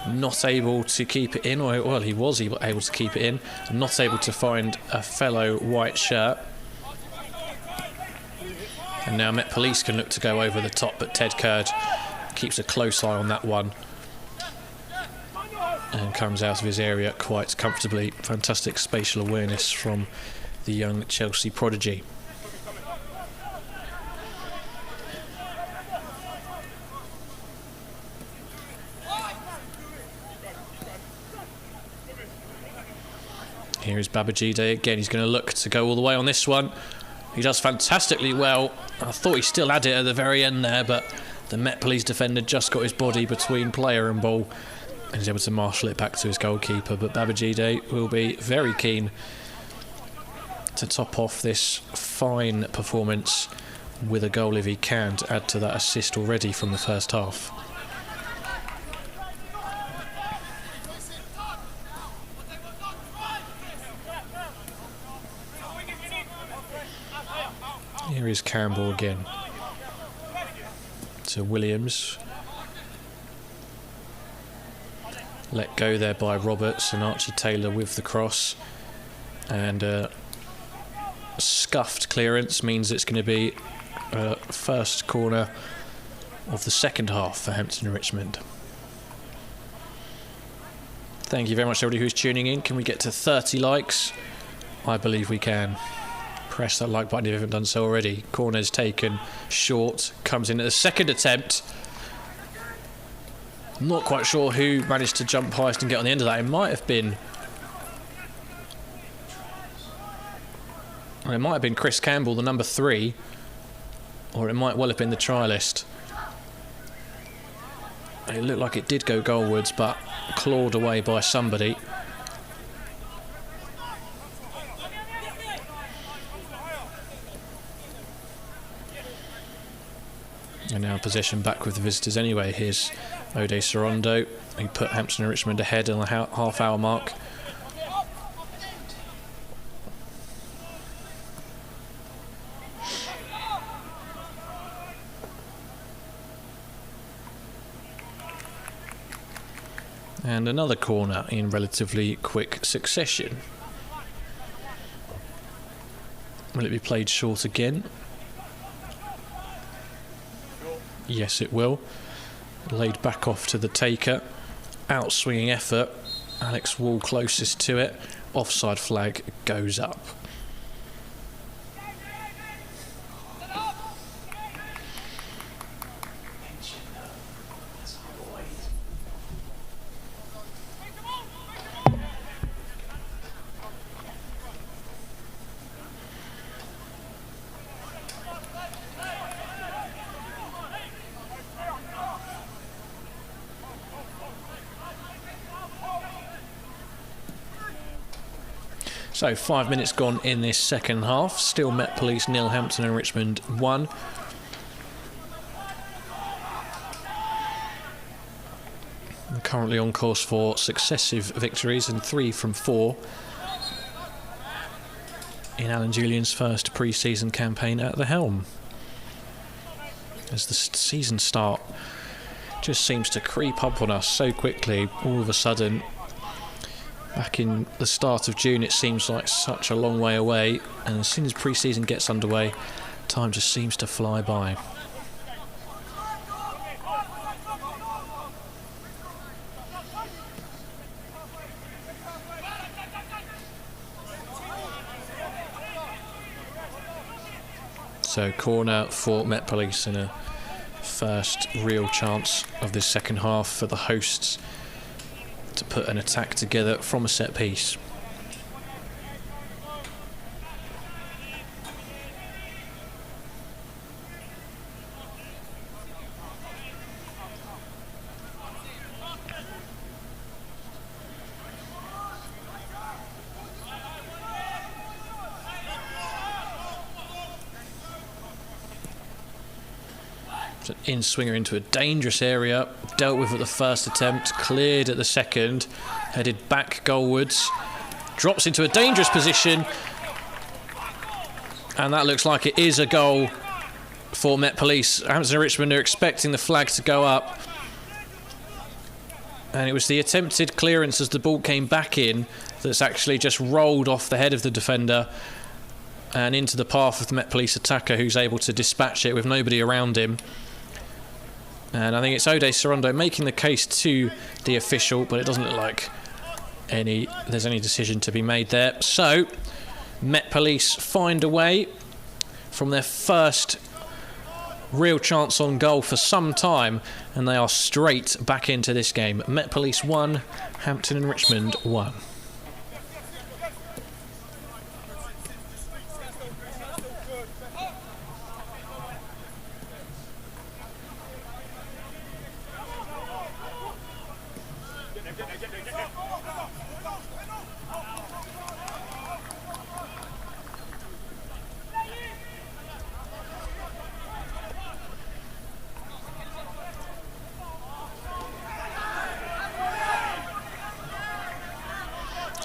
not able to keep it in, or well, he was able to keep it in, not able to find a fellow white shirt. And now Met Police can look to go over the top, but Ted Kurd keeps a close eye on that one and comes out of his area quite comfortably. Fantastic spatial awareness from the young Chelsea prodigy. Here is Babajide again. He's going to look to go all the way on this one. He does fantastically well. I thought he still had it at the very end there, but the Met Police defender just got his body between player and ball and he's able to marshal it back to his goalkeeper. But Babajide will be very keen to top off this fine performance with a goal if he can, to add to that assist already from the first half. Here is Campbell again to Williams. Let go there by Roberts, and Archie Taylor with the cross. And scuffed clearance means it's going to be first corner of the second half for Hampton and Richmond. Thank you very much everybody who's tuning in. Can we get to 30 likes? I believe we can. Press that like button if you haven't done so already. Corner's taken short, comes in at the second attempt. I'm not quite sure who managed to jump highest and get on the end of that. It might have been Chris Campbell, the number 3, or it might well have been the trialist. It looked like it did go goalwards, but clawed away by somebody. And now possession back with the visitors anyway. Here's Ode Sorondo, who put Hampton and Richmond ahead on the half-hour mark. And another corner in relatively quick succession. Will it be played short again? Yes, it will. Laid back off to the taker. Outswinging effort. Alex Wall closest to it. Offside flag goes up. So 5 minutes gone in this second half. Still Met Police 0, Hampton and Richmond 1. We're currently on course for successive victories, and 3 from 4 in Alan Julian's first pre-season campaign at the helm. As the season start just seems to creep up on us so quickly, all of a sudden. Back in the start of June, it seems like such a long way away, and as soon as pre-season gets underway, time just seems to fly by. So corner for Met Police and a first real chance of this second half for the hosts to put an attack together from a set piece. It's an in-swinger into a dangerous area, dealt with at the first attempt, cleared at the second, headed back goalwards, drops into a dangerous position, and that looks like it is a goal for Met Police. Hampton and Richmond are expecting the flag to go up, and it was the attempted clearance as the ball came back in that's actually just rolled off the head of the defender and into the path of the Met Police attacker, who's able to dispatch it with nobody around him. And I think it's Ode Sorondo making the case to the official, but it doesn't look like there's any decision to be made there. So Met Police find a way from their first real chance on goal for some time, and they are straight back into this game. Met Police 1, Hampton and Richmond 1.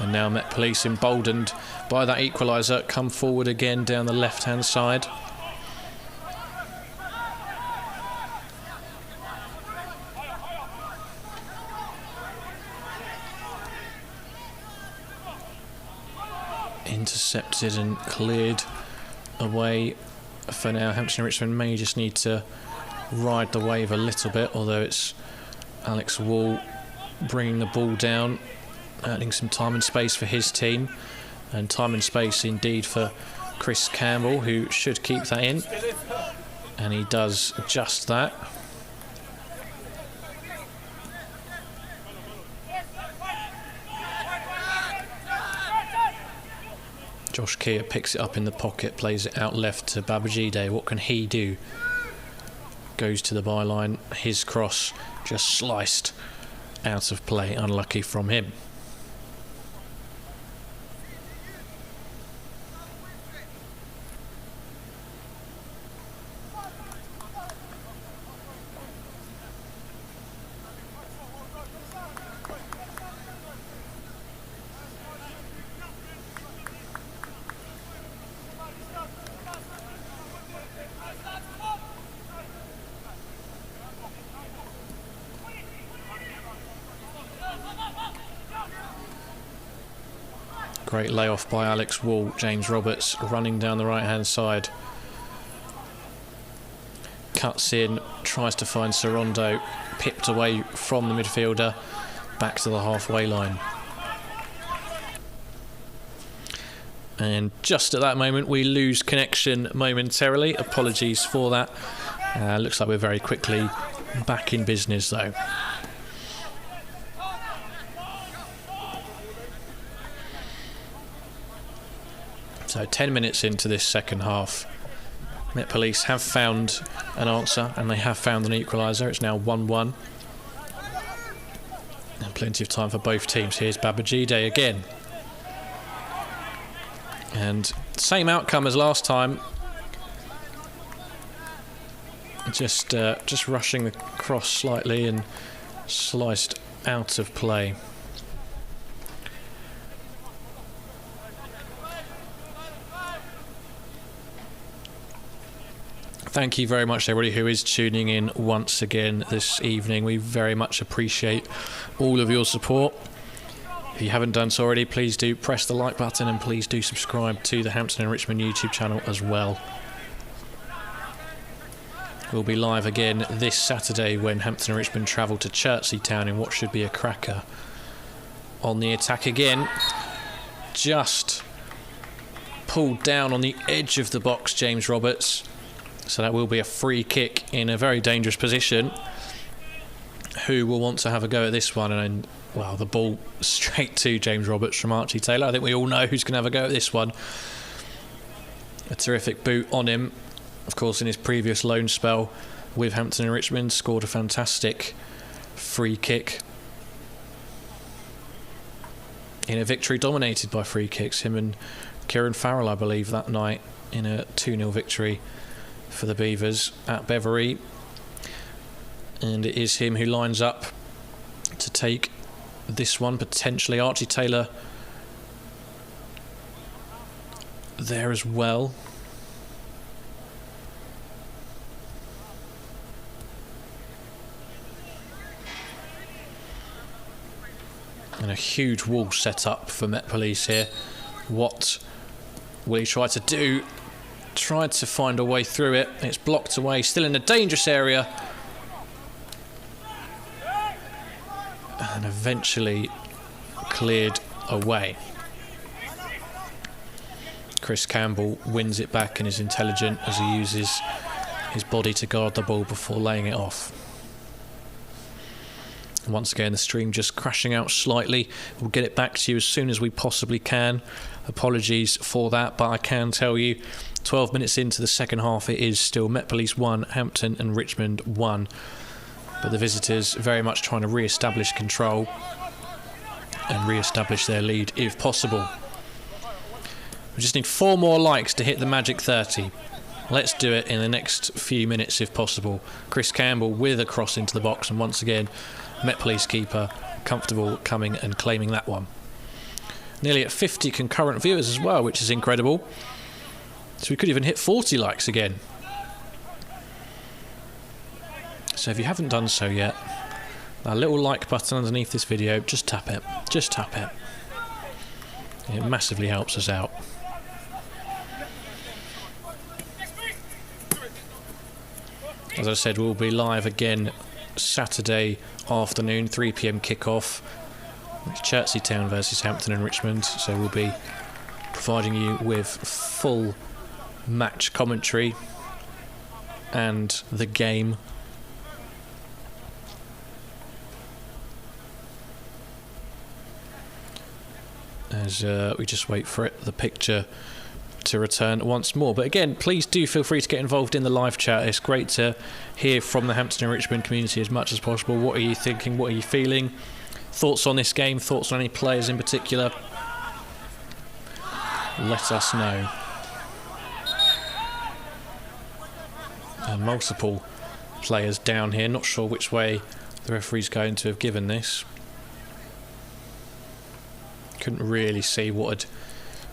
And now Met Police, emboldened by that equaliser, come forward again down the left-hand side. Intercepted and cleared away for now. Hampton and Richmond may just need to ride the wave a little bit, although it's Alex Wall bringing the ball down, adding some time and space for his team, and time and space indeed for Chris Campbell, who should keep that in, and he does just that. Josh Keir picks it up in the pocket, plays it out left to Babajide. What can he do? Goes to the byline, his cross just sliced out of play, unlucky from him. Great layoff by Alex Wall. James Roberts running down the right hand side, cuts in, tries to find Sorondo, pipped away from the midfielder, back to the halfway line. And just at that moment we lose connection momentarily. Apologies for that. Looks like we're very quickly back in business though. So 10 minutes into this second half, Met Police have found an answer, and they have found an equaliser. It's now 1-1. And plenty of time for both teams. Here's Babajide again. And same outcome as last time. Just rushing the cross slightly and sliced out of play. Thank you very much, everybody who is tuning in once again this evening. We very much appreciate all of your support. If you haven't done so already, please do press the like button, and please do subscribe to the Hampton and Richmond YouTube channel as well. We'll be live again this Saturday when Hampton and Richmond travel to Chertsey Town in what should be a cracker. On the attack again, just pulled down on the edge of the box, James Roberts. So that will be a free kick in a very dangerous position. Who will want to have a go at this one? And well, the ball straight to James Roberts from Archie Taylor. I think we all know who's going to have a go at this one. A terrific boot on him. Of course, in his previous loan spell with Hampton and Richmond, scored a fantastic free kick in a victory dominated by free kicks. Him and Kieran Farrell, I believe, that night in a 2-0 victory for the Beavers at Beverley. And it is him who lines up to take this one, potentially. Archie Taylor there as well. And a huge wall set up for Met Police here. What will he try to do? Tried to find a way through it. It's blocked away, still in a dangerous area. And eventually cleared away. Chris Campbell wins it back and is intelligent as he uses his body to guard the ball before laying it off. Once again, the stream just crashing out slightly. We'll get it back to you as soon as we possibly can. Apologies for that, but I can tell you 12 minutes into the second half, it is still Met Police 1, Hampton and Richmond 1. But the visitors very much trying to re-establish control and re-establish their lead if possible. We just need 4 more likes to hit the magic 30. Let's do it in the next few minutes if possible. Chris Campbell with a cross into the box, and once again Met Police keeper comfortable coming and claiming that one. Nearly at 50 concurrent viewers as well, which is incredible. So we could even hit 40 likes again. So if you haven't done so yet, that little like button underneath this video, just tap it. Just tap it. It massively helps us out. As I said, we'll be live again Saturday afternoon, 3 p.m. kickoff. It's Chertsey Town versus Hampton and Richmond. So we'll be providing you with full match commentary and the game. As we just wait for the picture to return once more. But again, please do feel free to get involved in the live chat. It's great to hear from the Hampton and Richmond community as much as possible. What are you thinking? What are you feeling? Thoughts on this game? Thoughts on any players in particular? Let us know. And multiple players down here. Not sure which way the referee's going to have given this. Couldn't really see what had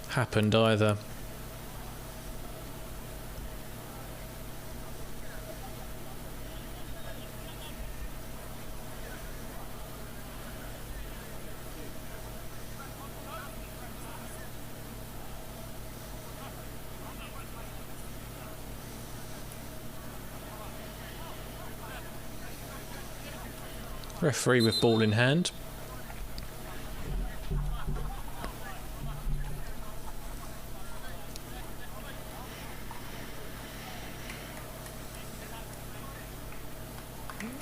happened either. Referee with ball in hand.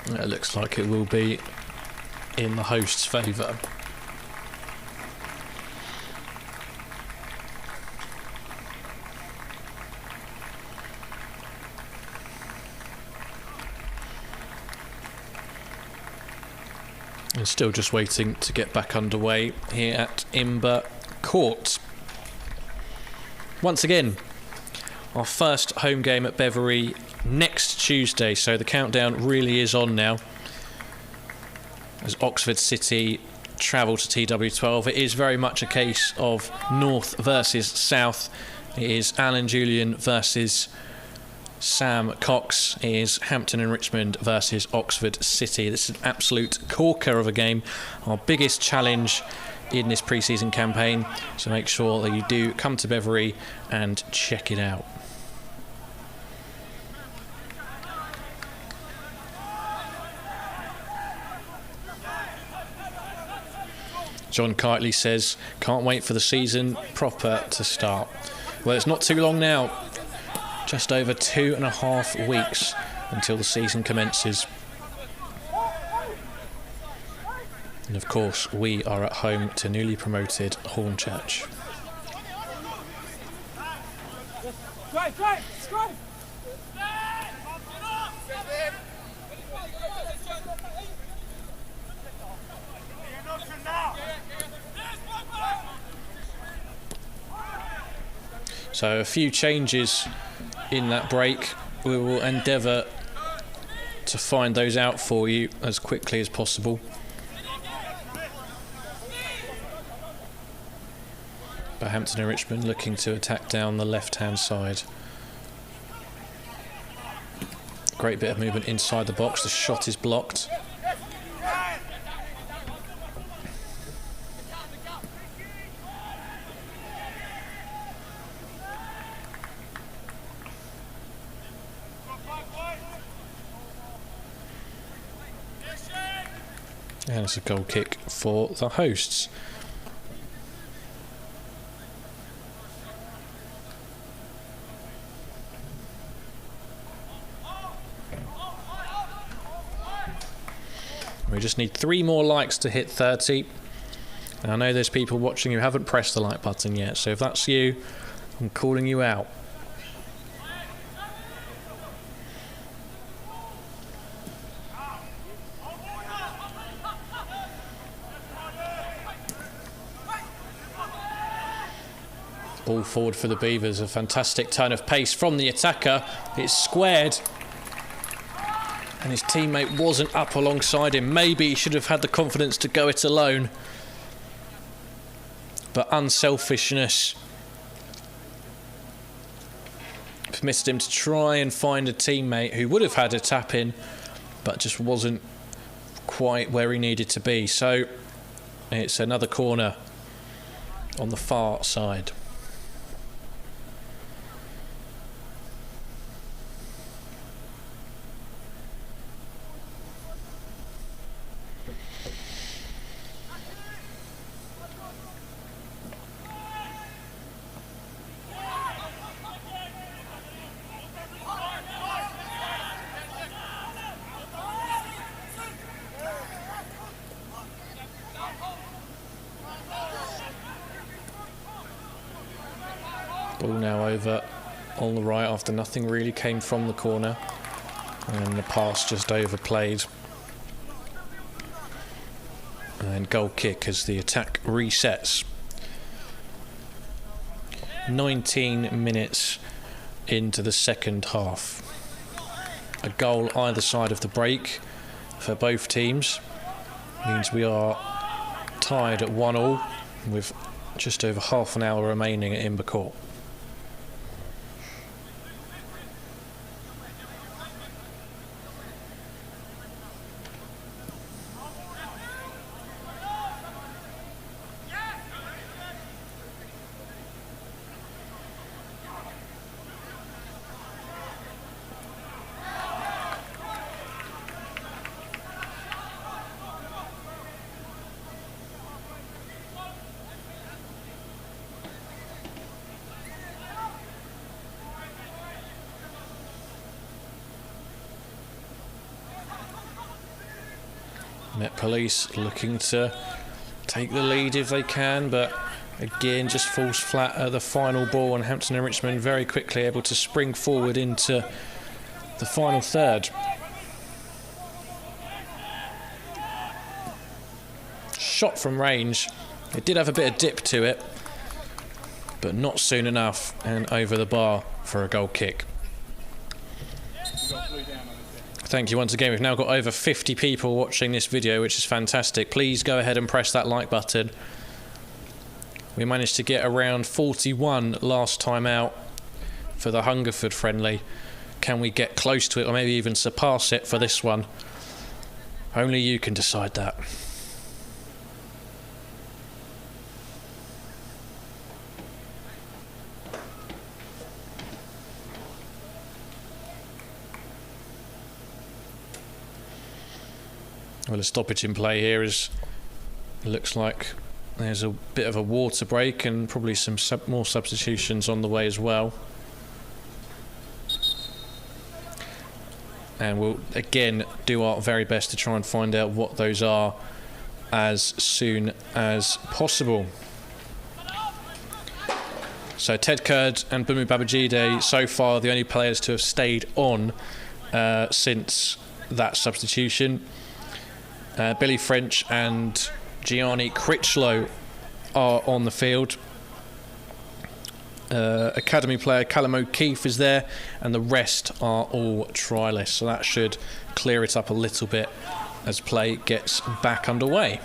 It looks like it will be in the host's favour. And still just waiting to get back underway here at Imber Court. Once again, our first home game at Beverley next Tuesday, so the countdown really is on now as Oxford City travel to TW12. It is very much a case of North versus South. It is Alan Julian versus Sam Cox. It is Hampton and Richmond versus Oxford City. This is an absolute corker of a game, our biggest challenge in this pre-season campaign, so make sure that you do come to Beverley and check it out. John Kitely says, can't wait for the season proper to start. Well, it's not too long now. Just over 2.5 weeks until the season commences. And of course, we are at home to newly promoted Hornchurch. So a few changes in that break. We will endeavour to find those out for you as quickly as possible. But Hampton and Richmond looking to attack down the left-hand side. Great bit of movement inside the box. The shot is blocked. And it's a goal kick for the hosts. We just need 3 more likes to hit 30. And I know there's people watching who haven't pressed the like button yet, so if that's you, I'm calling you out. Ball forward for the Beavers, a fantastic turn of pace from the attacker. It's squared. And his teammate wasn't up alongside him. Maybe he should have had the confidence to go it alone. But unselfishness permitted him to try and find a teammate who would have had a tap in, but just wasn't quite where he needed to be. So it's another corner on the far side. Ball now over on the right after nothing really came from the corner, and the pass just overplayed. And goal kick as the attack resets. 19 minutes into the second half. A goal either side of the break for both teams means we are tied at 1-1 with just over half an hour remaining at Imber Court. Met Police looking to take the lead if they can, but again just falls flat at the final ball, and Hampton and Richmond very quickly able to spring forward into the final third. Shot from range. It did have a bit of dip to it, but not soon enough, and over the bar for a goal kick. Thank you once again. We've now got over 50 people watching this video, which is fantastic. Please go ahead and press that like button. We managed to get around 41 last time out for the Hungerford friendly. Can we get close to it or maybe even surpass it for this one? Only you can decide that. Well, a stoppage in play here is, looks like there's a bit of a water break and probably some more substitutions on the way as well. And we'll again do our very best to try and find out what those are as soon as possible. So Ted Kurd and Bunmi Babajide, so far the only players to have stayed on since that substitution. Billy French and Gianni Critchlow are on the field. Academy player Callum O'Keefe is there, and the rest are all trialists, so that should clear it up a little bit as play gets back underway.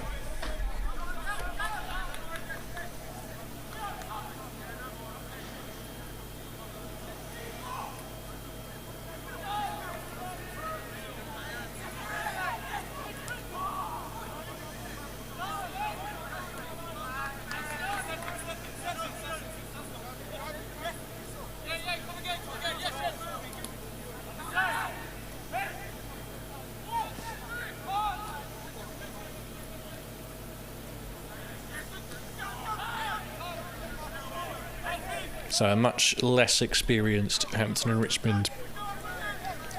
So a much less experienced Hampton and Richmond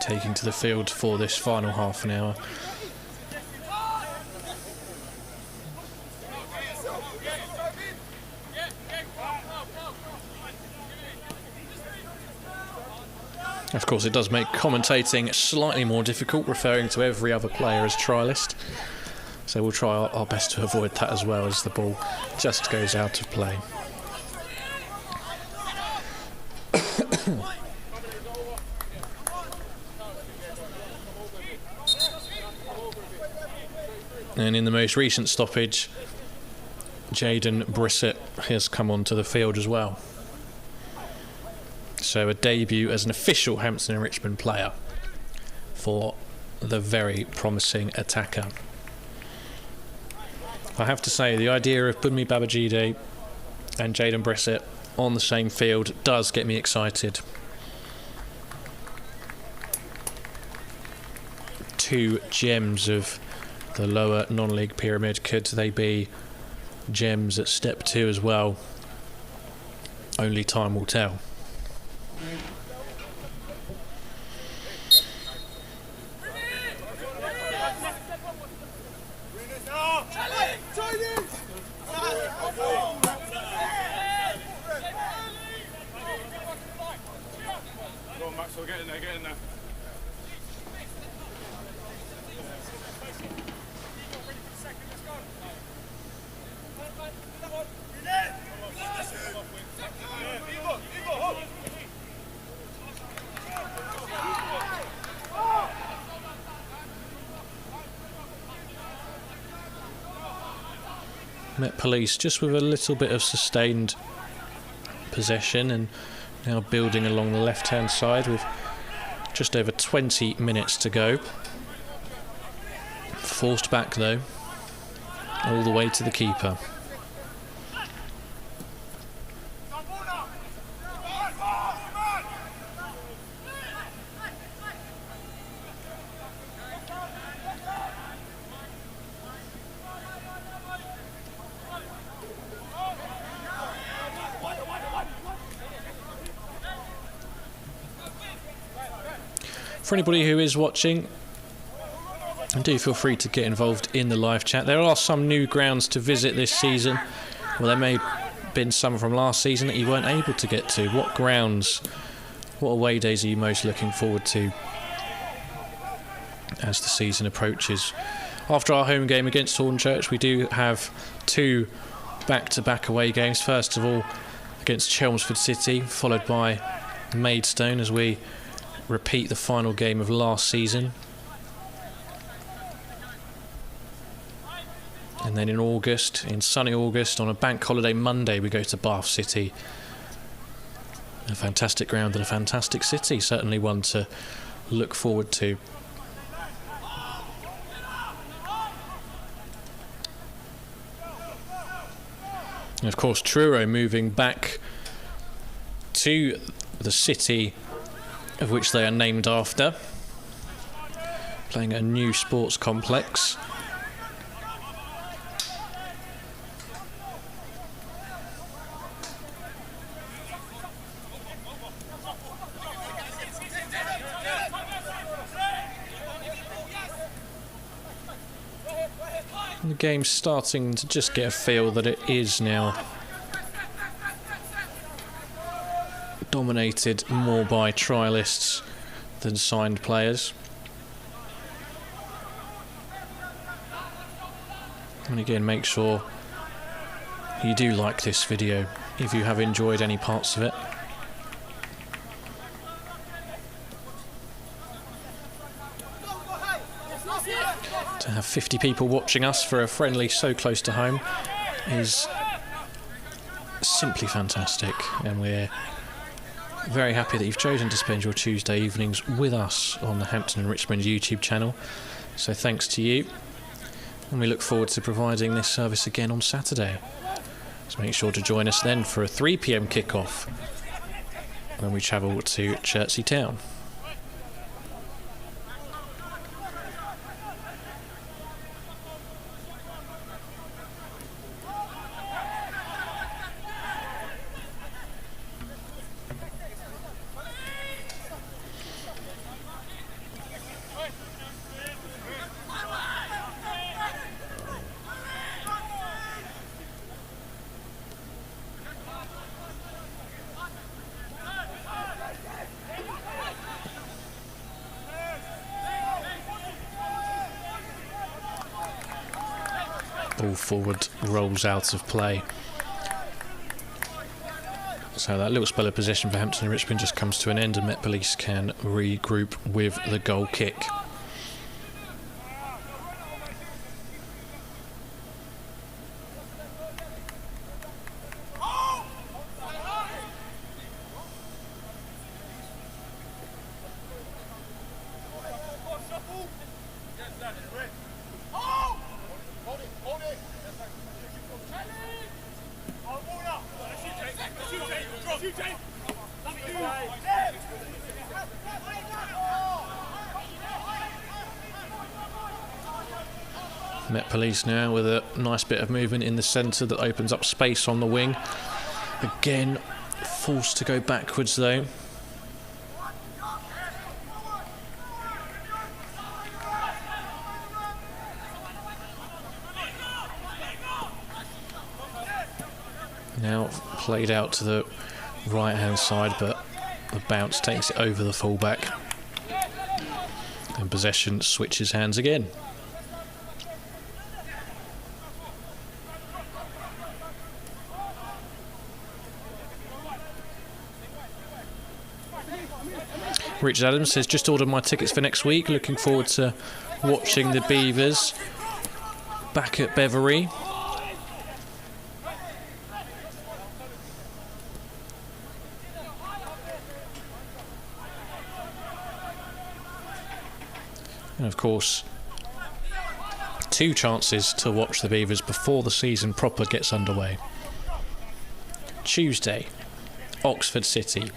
taking to the field for this final half an hour. Of course, it does make commentating slightly more difficult, referring to every other player as trialist. So we'll try our best to avoid that as well as the ball just goes out of play. And in the most recent stoppage, Jaden Brissett has come onto the field as well. So a debut as an official Hampton and Richmond player for the very promising attacker. I have to say, the idea of Bunmi Babajide and Jaden Brissett on the same field does get me excited. Two gems of the lower non-league pyramid. Could they be gems at step 2 as well? Only time will tell. Met Police just with a little bit of sustained possession and now building along the left hand side with just over 20 minutes to go. Forced back though, all the way to the keeper. For anybody who is watching, do feel free to get involved in the live chat. There are some new grounds to visit this season. Well, there may have been some from last season that you weren't able to get to. What grounds, what away days are you most looking forward to as the season approaches? After our home game against Hornchurch, we do have 2 back-to-back away games. First of all, against Chelmsford City, followed by Maidstone as we repeat the final game of last season. And then in August, in sunny August, on a bank holiday Monday, we go to Bath City. A fantastic ground and a fantastic city, certainly one to look forward to. And of course, Truro moving back to the city of which they are named after, playing a new sports complex. The game's starting to just get a feel that it is now dominated more by trialists than signed players. And again, make sure you do like this video if you have enjoyed any parts of it. To have 50 people watching us for a friendly so close to home is simply fantastic, and we're very happy that you've chosen to spend your Tuesday evenings with us on the Hampton and Richmond YouTube channel. So thanks to you, and we look forward to providing this service again on Saturday. So make sure to join us then for a 3 PM kickoff when we travel to Chertsey Town. Ball forward rolls out of play. So that little spell of possession for Hampton and Richmond just comes to an end, and Met Police can regroup with the goal kick. Met Police now with a nice bit of movement in the centre that opens up space on the wing. Again, forced to go backwards though. Now played out to the right hand side, but the bounce takes it over the fullback, and possession switches hands again. Richard Adams says, just ordered my tickets for next week. Looking forward to watching the Beavers back at Beverley. And of course, 2 chances to watch the Beavers before the season proper gets underway. Tuesday, Oxford City.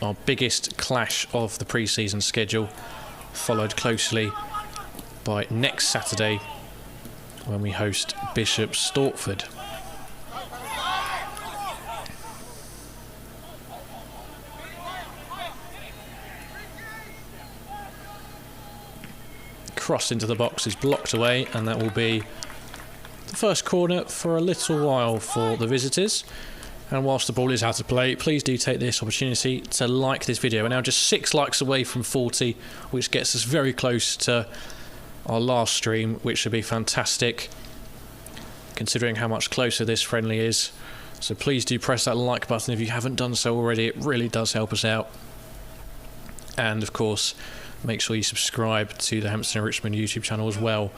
Our biggest clash of the pre-season schedule, followed closely by next Saturday when we host Bishop Stortford. Cross into the box is blocked away, and that will be the first corner for a little while for the visitors. And whilst the ball is out of play, please do take this opportunity to like this video. We're now just 6 likes away from 40, which gets us very close to our last stream, which should be fantastic, considering how much closer this friendly is. So please do press that like button if you haven't done so already. It really does help us out. And of course, make sure you subscribe to the Hampton and Richmond YouTube channel as well,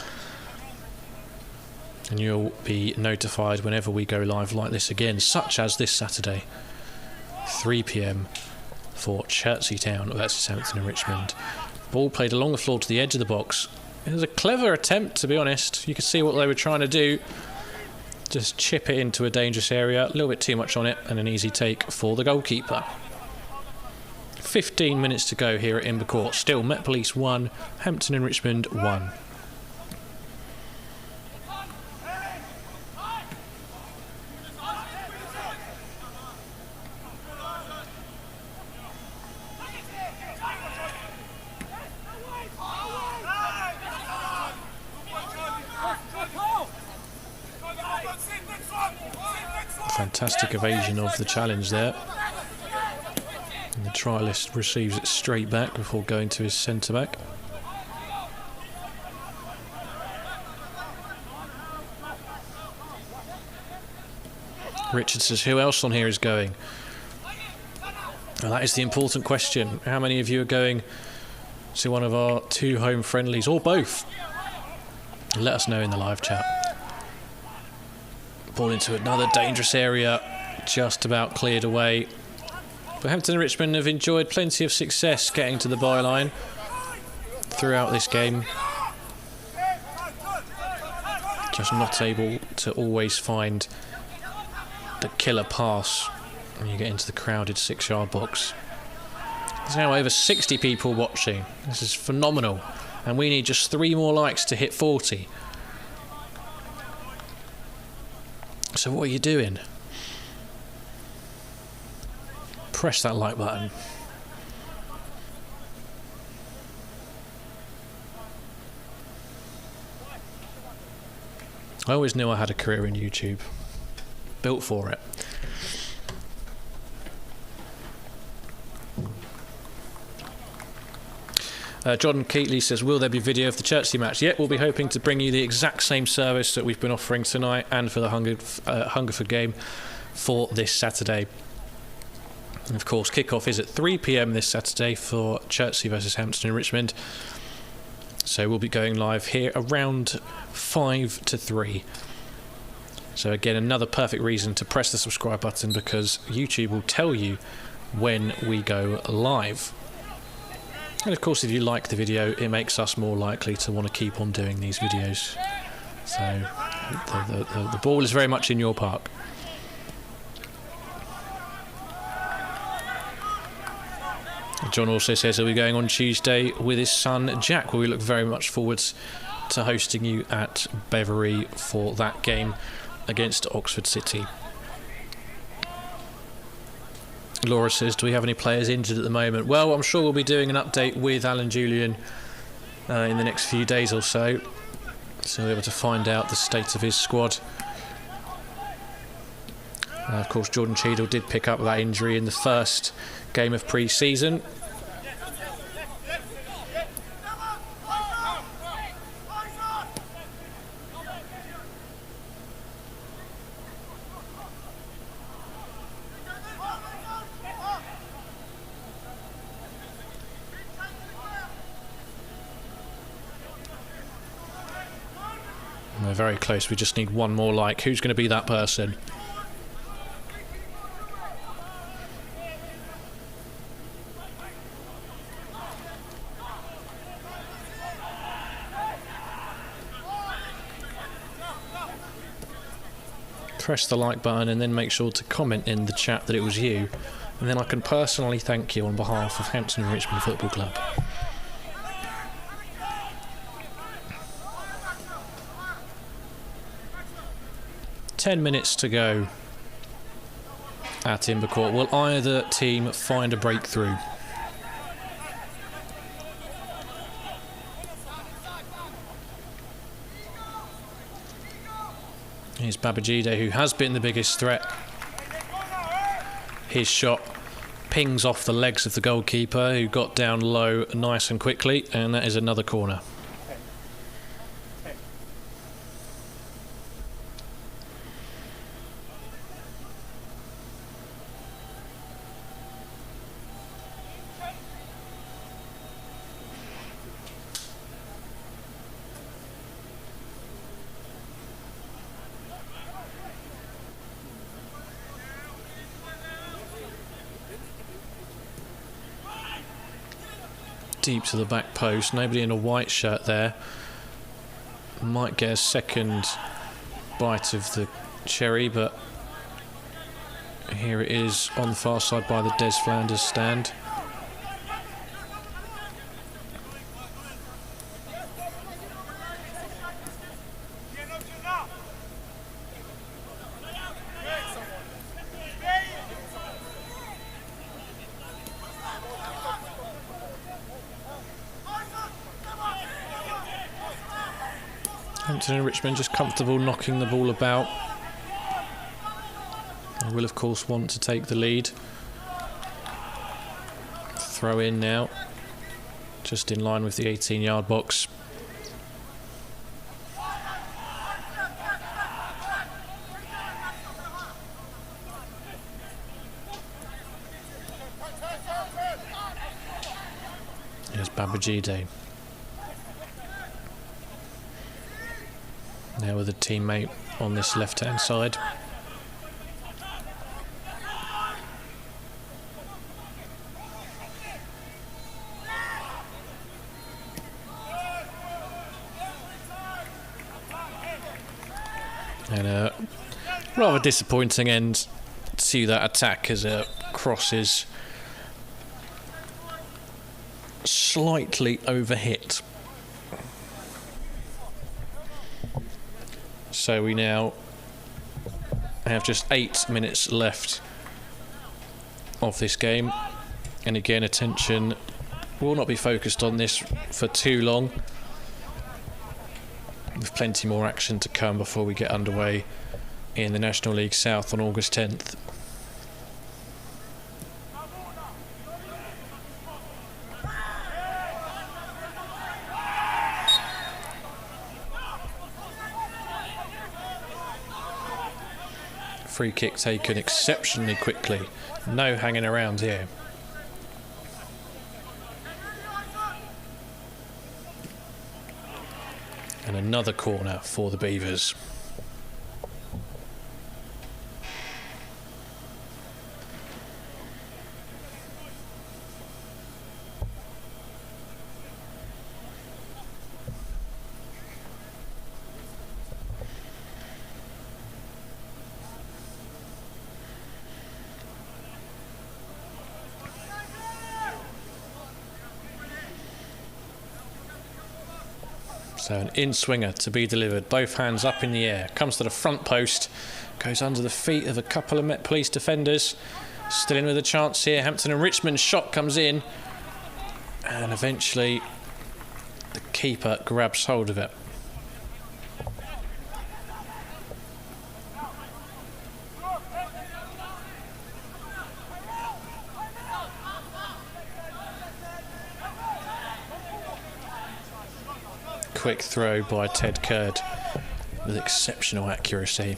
and you'll be notified whenever we go live like this again, such as this Saturday, 3 PM for Chertsey Town versus Hampton and Richmond. Ball played along the floor to the edge of the box. It was a clever attempt, to be honest. You could see what they were trying to do. Just chip it into a dangerous area, a little bit too much on it, and an easy take for the goalkeeper. 15 minutes to go here at Imber Still Met Police 1, Hampton and Richmond 1. Fantastic evasion of the challenge there. And the trialist receives it straight back before going to his centre-back. Richard says, who else on here is going? Well, that is the important question. How many of you are going to one of our 2 home friendlies, or both? Let us know in the live chat. Ball into another dangerous area, just about cleared away. But Hampton and Richmond have enjoyed plenty of success getting to the byline throughout this game. Just not able to always find the killer pass when you get into the crowded 6-yard box. There's now over 60 people watching. This is phenomenal. And we need just 3 more likes to hit 40. So what are you doing? Press that like button. I always knew I had a career in YouTube. Built for it. John Keatley says, will there be video of the Chertsey match? Yep, we'll be hoping to bring you the exact same service that we've been offering tonight and for the Hungerford game for this Saturday. And of course, kickoff is at 3 p.m. this Saturday for Chertsey versus Hampton in Richmond. So we'll be going live here around 5 to 3. So again, another perfect reason to press the subscribe button, because YouTube will tell you when we go live. And of course, if you like the video, it makes us more likely to want to keep on doing these videos. So the ball is very much in your park. John also says he'll be going on Tuesday with his son Jack, where we look very much forward to hosting you at Beverley for that game against Oxford City. Laura says, do we have any players injured at the moment? Well, I'm sure we'll be doing an update with Alan Julian in the next few days or so. So we'll be able to find out the state of his squad. Of course, Jordan Cheadle did pick up that injury in the first game of pre-season. We're very close. We just need 1 more like. Who's going to be that person? Press the like button and then make sure to comment in the chat that it was you, and then I can personally thank you on behalf of Hampton and Richmond Football Club. Ten minutes to go at Imbercourt. Will either team find a breakthrough? Here's Babajide, who has been the biggest threat. His shot pings off the legs of the goalkeeper, who got down low nice and quickly, and that is another corner. Deep to the back post. Nobody in a white shirt there. Might get a second bite of the cherry, but here it is on the far side by the Des Flanders stand. Hampton and Richmond just comfortable knocking the ball about. They will, of course, want to take the lead. Throw in now, just in line with the 18-yard box. Here's Babajide. Now with a teammate on this left-hand side. And a rather disappointing end to that attack as it crosses slightly overhit. So we now have just 8 minutes left of this game, and again attention will not be focused on this for too long, with plenty more action to come before we get underway in the National League South on August 10th. Free kick taken exceptionally quickly. No hanging around here. And another corner for the Beavers. So an in-swinger to be delivered, both hands up in the air, comes to the front post, goes under the feet of a couple of Met Police defenders. Still in with a chance here. Hampton and Richmond's shot comes in, and eventually the keeper grabs hold of it. Quick throw by Ted Curd with exceptional accuracy.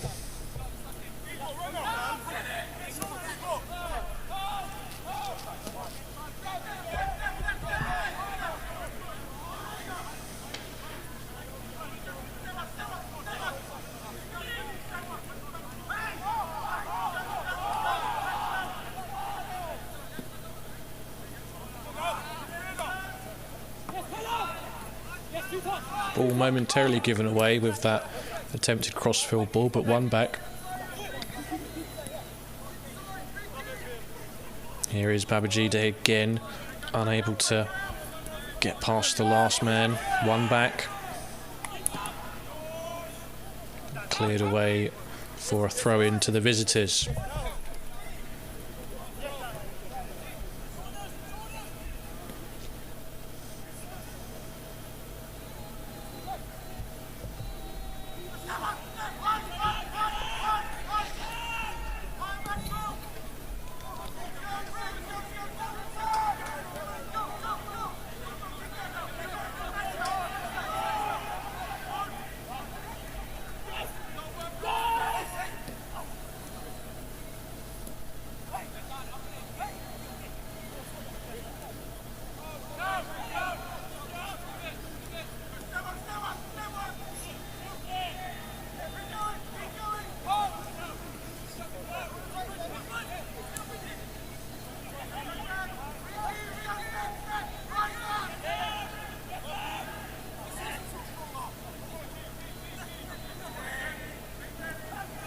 Ball momentarily given away with that attempted crossfield ball, but one back. Here is Babajide again, unable to get past the last man. One back. Cleared away for a throw in to the visitors.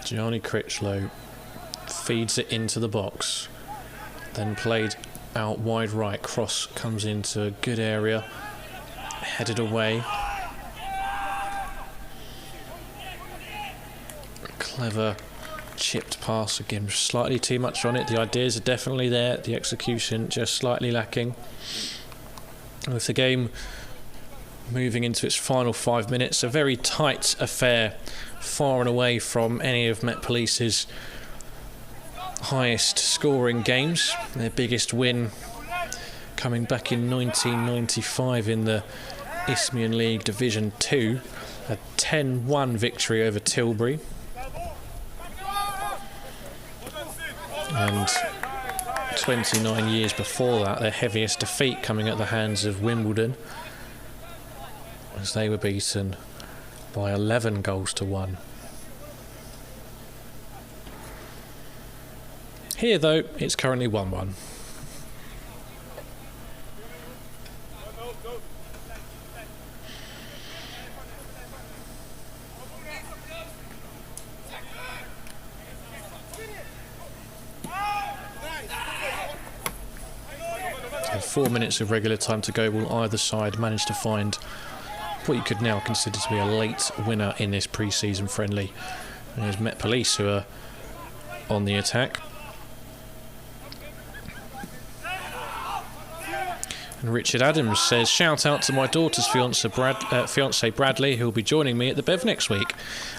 Gianni Critchlow feeds it into the box, then played out wide right. Cross comes into a good area, headed away. Clever chipped pass again, slightly too much on it. The ideas are definitely there, the execution just slightly lacking. With the game moving into its final 5 minutes, a very tight affair, far and away from any of Met Police's highest scoring games. Their biggest win coming back in 1995 in the Isthmian League Division 2, a 10-1 victory over Tilbury. And 29 years before that, their heaviest defeat coming at the hands of Wimbledon, as they were beaten by 11 goals to 1. Here, though, it's currently 1-1. So 4 minutes of regular time to go. Will either side manage to find what you could now consider to be a late winner in this pre-season friendly? And there's Met Police who are on the attack. And Richard Adams says, shout out to my daughter's fiance Bradley, who will be joining me at the Bev next week.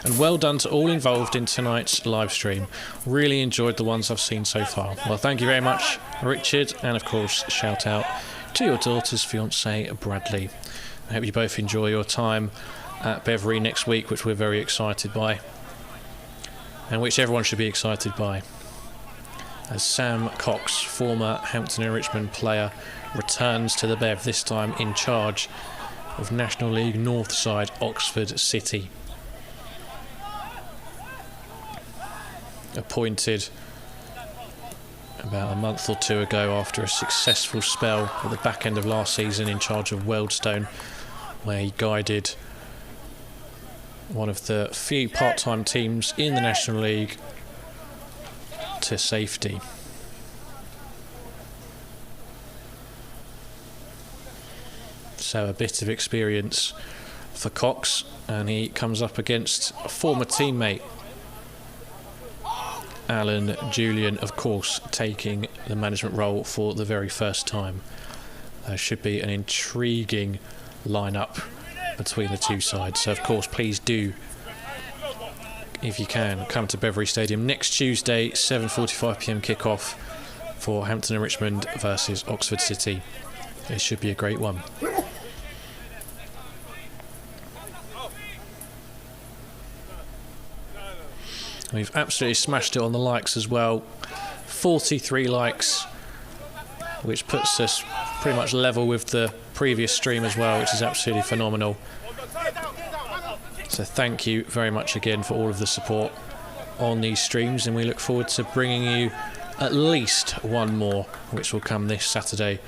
And well done to all involved in tonight's live stream. Really enjoyed the ones I've seen so far. Well, thank you very much, Richard. And of course, shout out to your daughter's fiance Bradley. I hope you both enjoy your time at Beverley next week, which we're very excited by. And which everyone should be excited by. As Sam Cox, former Hampton and Richmond player, returns to the Bev, this time in charge of National League North side Oxford City. Appointed about a month or two ago after a successful spell at the back end of last season in charge of Wealdstone, where he guided one of the few part-time teams in the National League to safety. So a bit of experience for Cox, and he comes up against a former teammate, Alan Julian, of course, taking the management role for the very first time. There should be an intriguing lineup between the two sides. So, of course, please do, if you can, come to Beverley Stadium next Tuesday, 7:45pm kickoff for Hampton and Richmond versus Oxford City. It should be a great one. We've absolutely smashed it on the likes as well. 43 likes, which puts us pretty much level with the previous stream as well, which is absolutely phenomenal. So thank you very much again for all of the support on these streams, and we look forward to bringing you at least one more, which will come this Saturday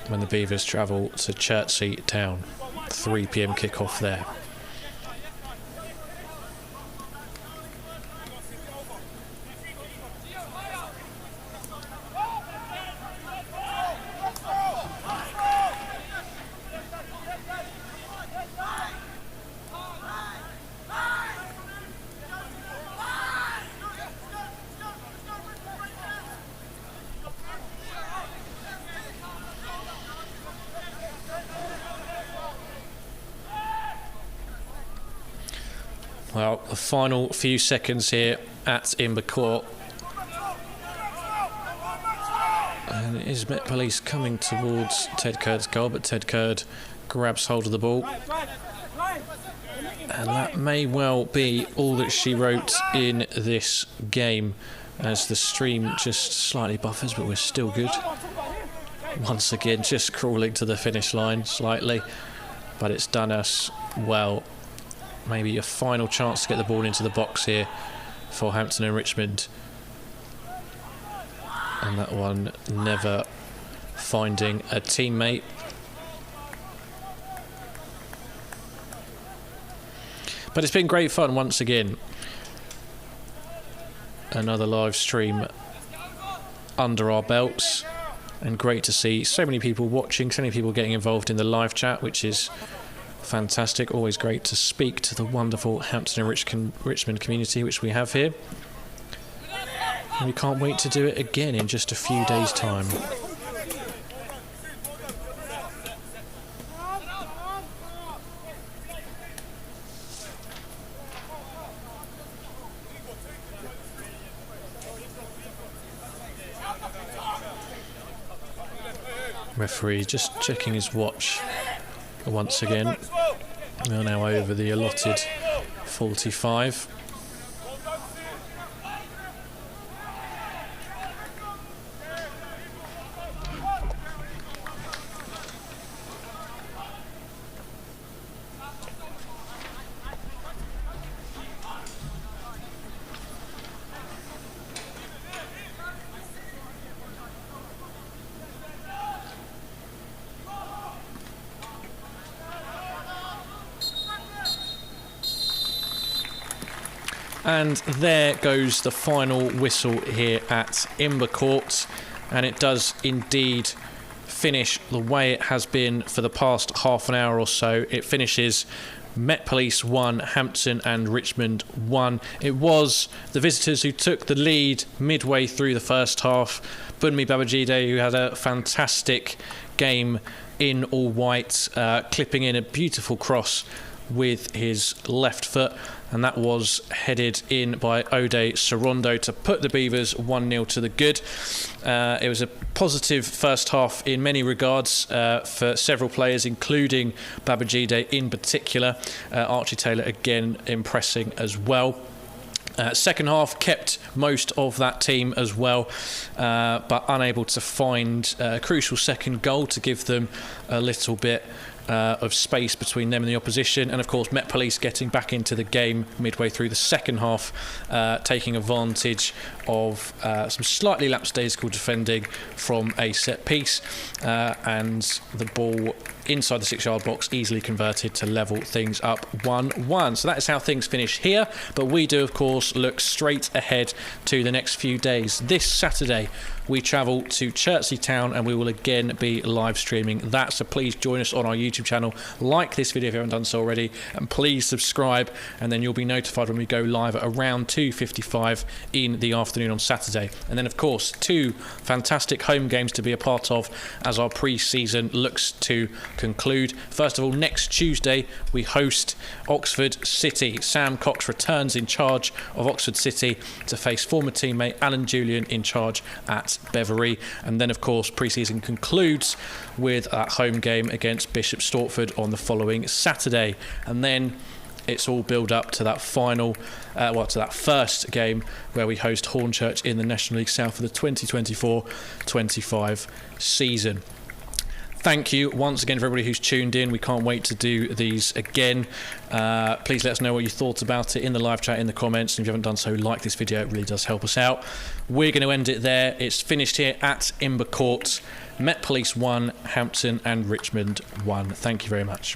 when the Beavers travel to Chertsey Town. 3pm kickoff there. Well, the final few seconds here at Imber Court. And it is Met Police coming towards Ted Curd's goal, but Ted Curd grabs hold of the ball. And that may well be all that she wrote in this game, as the stream just slightly buffers, but we're still good. Once again, just crawling to the finish line slightly, but it's done us well. Maybe a final chance to get the ball into the box here for Hampton and Richmond. And that one never finding a teammate. But it's been great fun once again. Another live stream under our belts. And great to see so many people watching, so many people getting involved in the live chat, which is fantastic. Always great to speak to the wonderful Hampton and Richmond community which we have here. And we can't wait to do it again in just a few days' time. Referee just checking his watch once again. We are now over the allotted 45. And there goes the final whistle here at Imber Court, and it does indeed finish the way it has been for the past half an hour or so. It finishes Met Police 1, Hampton and Richmond 1. It was the visitors who took the lead midway through the first half. Bunmi Babajide, who had a fantastic game in all white, clipping in a beautiful cross with his left foot, and that was headed in by Ode Sorondo to put the Beavers 1-0 to the good. It was a positive first half in many regards for several players, including Babajide in particular. Archie Taylor again impressing as well. Second half kept most of that team as well, but unable to find a crucial second goal to give them a little bit of space between them and the opposition. And of course Met Police getting back into the game midway through the second half, taking advantage of some slightly lapsdaisical defending from a set piece, and the ball inside the 6-yard box easily converted to level things up 1-1. So that is how things finish here, but we do of course look straight ahead to the next few days. This Saturday we travel to Chertsey Town and we will again be live streaming that, so please join us on our YouTube channel, like this video if you haven't done so already, and please subscribe, and then you'll be notified when we go live at around 2:55 in the afternoon on Saturday. And then of course 2 fantastic home games to be a part of as our pre-season looks to conclude. First of all, next Tuesday we host Oxford City. Sam Cox returns in charge of Oxford City to face former teammate Alan Julian in charge at Beverley. And then of course pre-season concludes with that home game against Bishop Stortford on the following Saturday, and then it's all build up to that final to that first game where we host Hornchurch in the National League South for the 2024-25 season. Thank you once again for everybody who's tuned in. We can't wait to do these again. Please let us know what you thought about it in the live chat, in the comments. And if you haven't done so, like this video. It really does help us out. We're going to end it there. It's finished here at Imber Court. Met Police 1, Hampton and Richmond 1. Thank you very much.